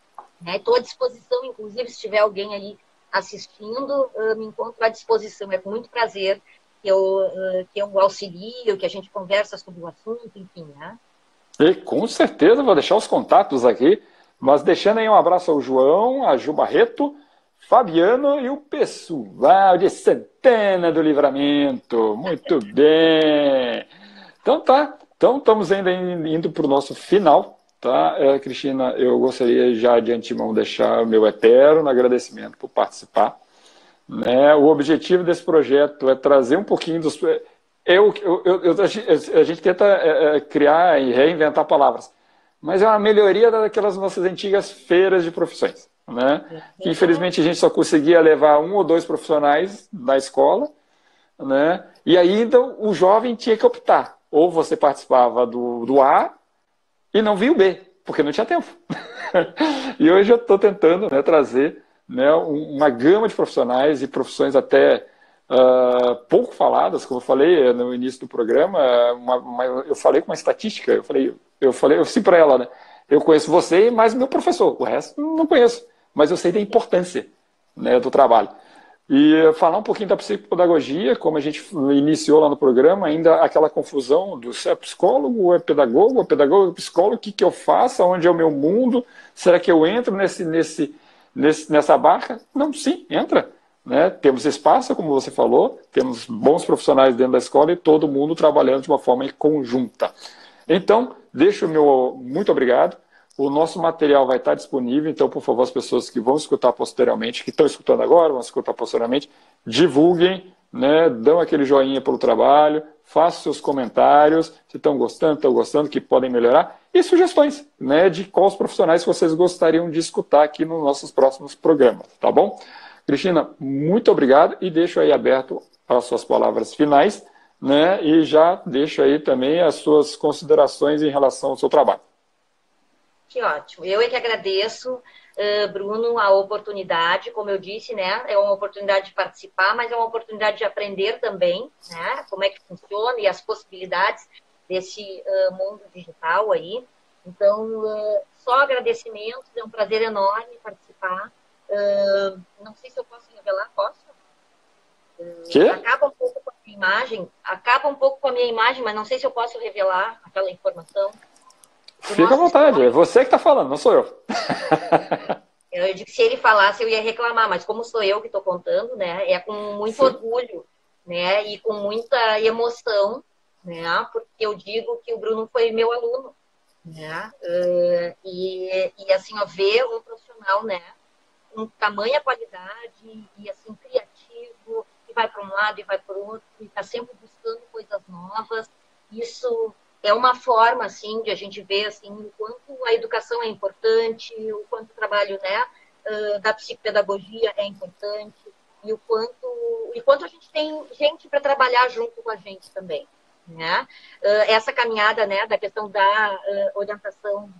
B: Estou à disposição, inclusive, se tiver alguém aí assistindo, me encontro à disposição. É com muito prazer que eu auxilio, que a gente conversa sobre o assunto, enfim, né?
A: E com certeza vou deixar os contatos aqui, mas deixando aí um abraço ao João, a Ju Barreto, Fabiano e o pessoal de Santana do Livramento. Muito bem. Então tá. Então estamos ainda indo para o nosso final Tá, Cristina, eu gostaria já de antemão deixar o meu eterno agradecimento por participar. Né? O objetivo desse projeto é trazer um pouquinho dos... A gente tenta criar e reinventar palavras, mas é uma melhoria daquelas nossas antigas feiras de profissões. Né? Que, infelizmente, a gente só conseguia levar 1 ou 2 profissionais na escola, né? E aí, então, o jovem tinha que optar. Ou você participava do A e não via o B, porque não tinha tempo. E hoje eu estou tentando, né, trazer, né, uma gama de profissionais e profissões até pouco faladas, como eu falei no início do programa. Eu falei com uma estatística, eu disse para ela, né, eu conheço você e mais o meu professor, o resto não conheço, mas eu sei da importância, né, do trabalho. E falar um pouquinho da psicopedagogia, como a gente iniciou lá no programa, ainda aquela confusão do se é psicólogo ou é pedagogo é psicólogo, o que eu faço, onde é o meu mundo, será que eu entro nessa barca? Não, sim, entra. Né? Temos espaço, como você falou, temos bons profissionais dentro da escola e todo mundo trabalhando de uma forma conjunta. Então, deixo o meu muito obrigado. O nosso material vai estar disponível, então, por favor, as pessoas que vão escutar posteriormente, que estão escutando agora, vão escutar posteriormente, divulguem, né, dão aquele joinha pelo trabalho, façam seus comentários, se estão gostando, que podem melhorar, e sugestões, né, de quais profissionais vocês gostariam de escutar aqui nos nossos próximos programas, tá bom? Cristina, muito obrigado e deixo aí aberto as suas palavras finais, né, e já deixo aí também as suas considerações em relação ao seu trabalho.
B: Que ótimo. Eu é que agradeço, Bruno, a oportunidade. Como eu disse, né, é uma oportunidade de participar, mas é uma oportunidade de aprender também, né, como é que funciona e as possibilidades desse mundo digital aí. Então, só agradecimentos, é um prazer enorme participar. Não sei se eu posso revelar, posso? Acaba um pouco com a minha imagem, mas não sei se eu posso revelar aquela informação.
A: Fica à vontade, é você que está falando, não sou eu.
B: Eu digo que se ele falasse eu ia reclamar, mas como sou eu que estou contando, né, é com muito orgulho, né, e com muita emoção, né, porque eu digo que o Bruno foi meu aluno, né, e assim, ó, ver um profissional, né, com tamanha qualidade e assim, criativo, que vai para um lado e vai para o outro, e está sempre buscando coisas novas, isso é uma forma, assim, de a gente ver, assim, o quanto a educação é importante, o quanto o trabalho, né, da psicopedagogia é importante, e o quanto a gente tem gente para trabalhar junto com a gente também, né? Essa caminhada, né, da questão da orientação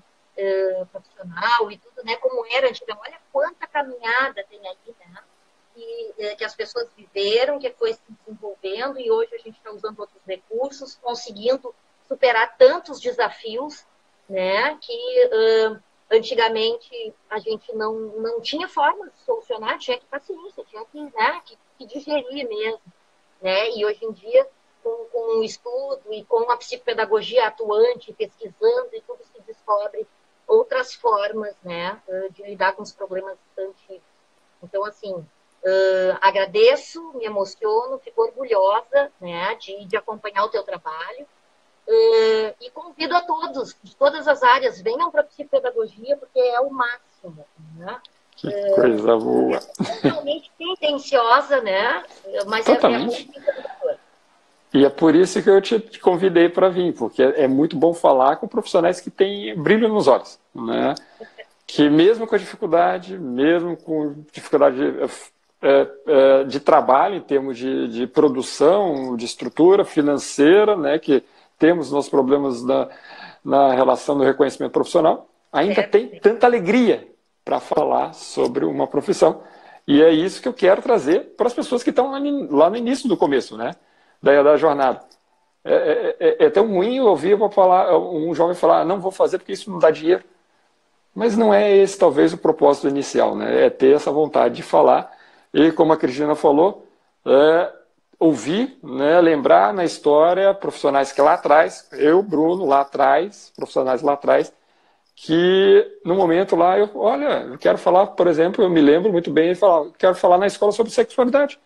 B: profissional e tudo, né, como era antigamente, olha quanta caminhada tem aí, né? Que as pessoas viveram, que foi se desenvolvendo, e hoje a gente está usando outros recursos, conseguindo superar tantos desafios, né, que antigamente a gente não tinha forma de solucionar, tinha que paciência, tinha que, né, que digerir mesmo, né, e hoje em dia, com o estudo e com a psicopedagogia atuante, pesquisando e tudo, se descobre outras formas, né, de lidar com os problemas antigos. Então, assim, agradeço, me emociono, fico orgulhosa, né, de acompanhar o teu trabalho. E convido a todos, de todas as áreas, venham para a psicopedagogia, porque é o máximo, né?
A: Que coisa boa.
B: Totalmente tendenciosa, né? Mas
A: totalmente.
B: É muito encantador.
A: E é por isso que eu te convidei para vir, porque é muito bom falar com profissionais que têm brilho nos olhos, né? Que mesmo com a dificuldade, mesmo com dificuldade de trabalho em termos de produção, de estrutura financeira, né, que temos nossos problemas na relação do reconhecimento profissional, ainda tem tanta alegria para falar sobre uma profissão. E é isso que eu quero trazer para as pessoas que estão lá no início do começo, né, da jornada. É tão ruim ouvir um jovem falar, não vou fazer porque isso não dá dinheiro. Mas não é esse talvez o propósito inicial, né? É ter essa vontade de falar e, como a Cristina falou, ouvir, né, lembrar na história profissionais que lá atrás, eu, Bruno, lá atrás, profissionais lá atrás, que no momento lá, eu quero falar, por exemplo, eu me lembro muito bem de falar, quero falar na escola sobre sexualidade.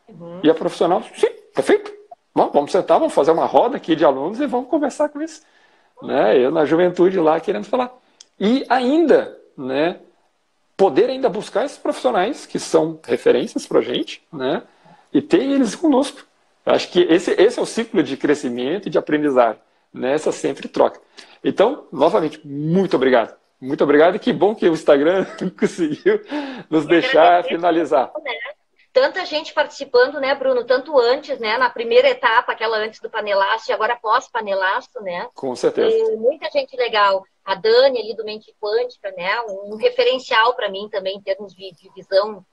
A: Uhum. E a profissional, sim, perfeito, vamos sentar, vamos fazer uma roda aqui de alunos e vamos conversar com isso. né? Eu na juventude lá querendo falar. E ainda, né, poder ainda buscar esses profissionais que são referências para a gente, né, e ter eles conosco. Eu acho que esse é o ciclo de crescimento e de aprendizagem, nessa sempre troca. Então, novamente, muito obrigado. Muito obrigado e que bom que o Instagram conseguiu nos deixar finalizar.
B: Tanta gente participando, né, Bruno? Tanto antes, né, na primeira etapa, aquela antes do panelaço, e agora pós-panelaço, né?
A: Com certeza.
B: E muita gente legal. A Dani ali do Mente Quântica, né? Um referencial para mim também em termos de visão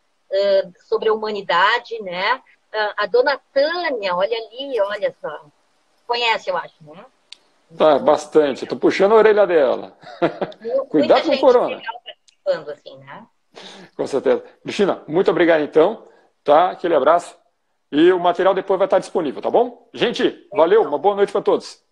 B: sobre a humanidade, né? A dona Tânia, olha ali, olha só. Conhece, eu acho, né?
A: Tá, bastante. Estou puxando a orelha dela. Cuidado com o corona.
B: Legal participando, assim, né?
A: Com certeza. Cristina, muito obrigado então. Tá? Aquele abraço. E o material depois vai estar disponível, tá bom? Gente, valeu. Uma boa noite para todos.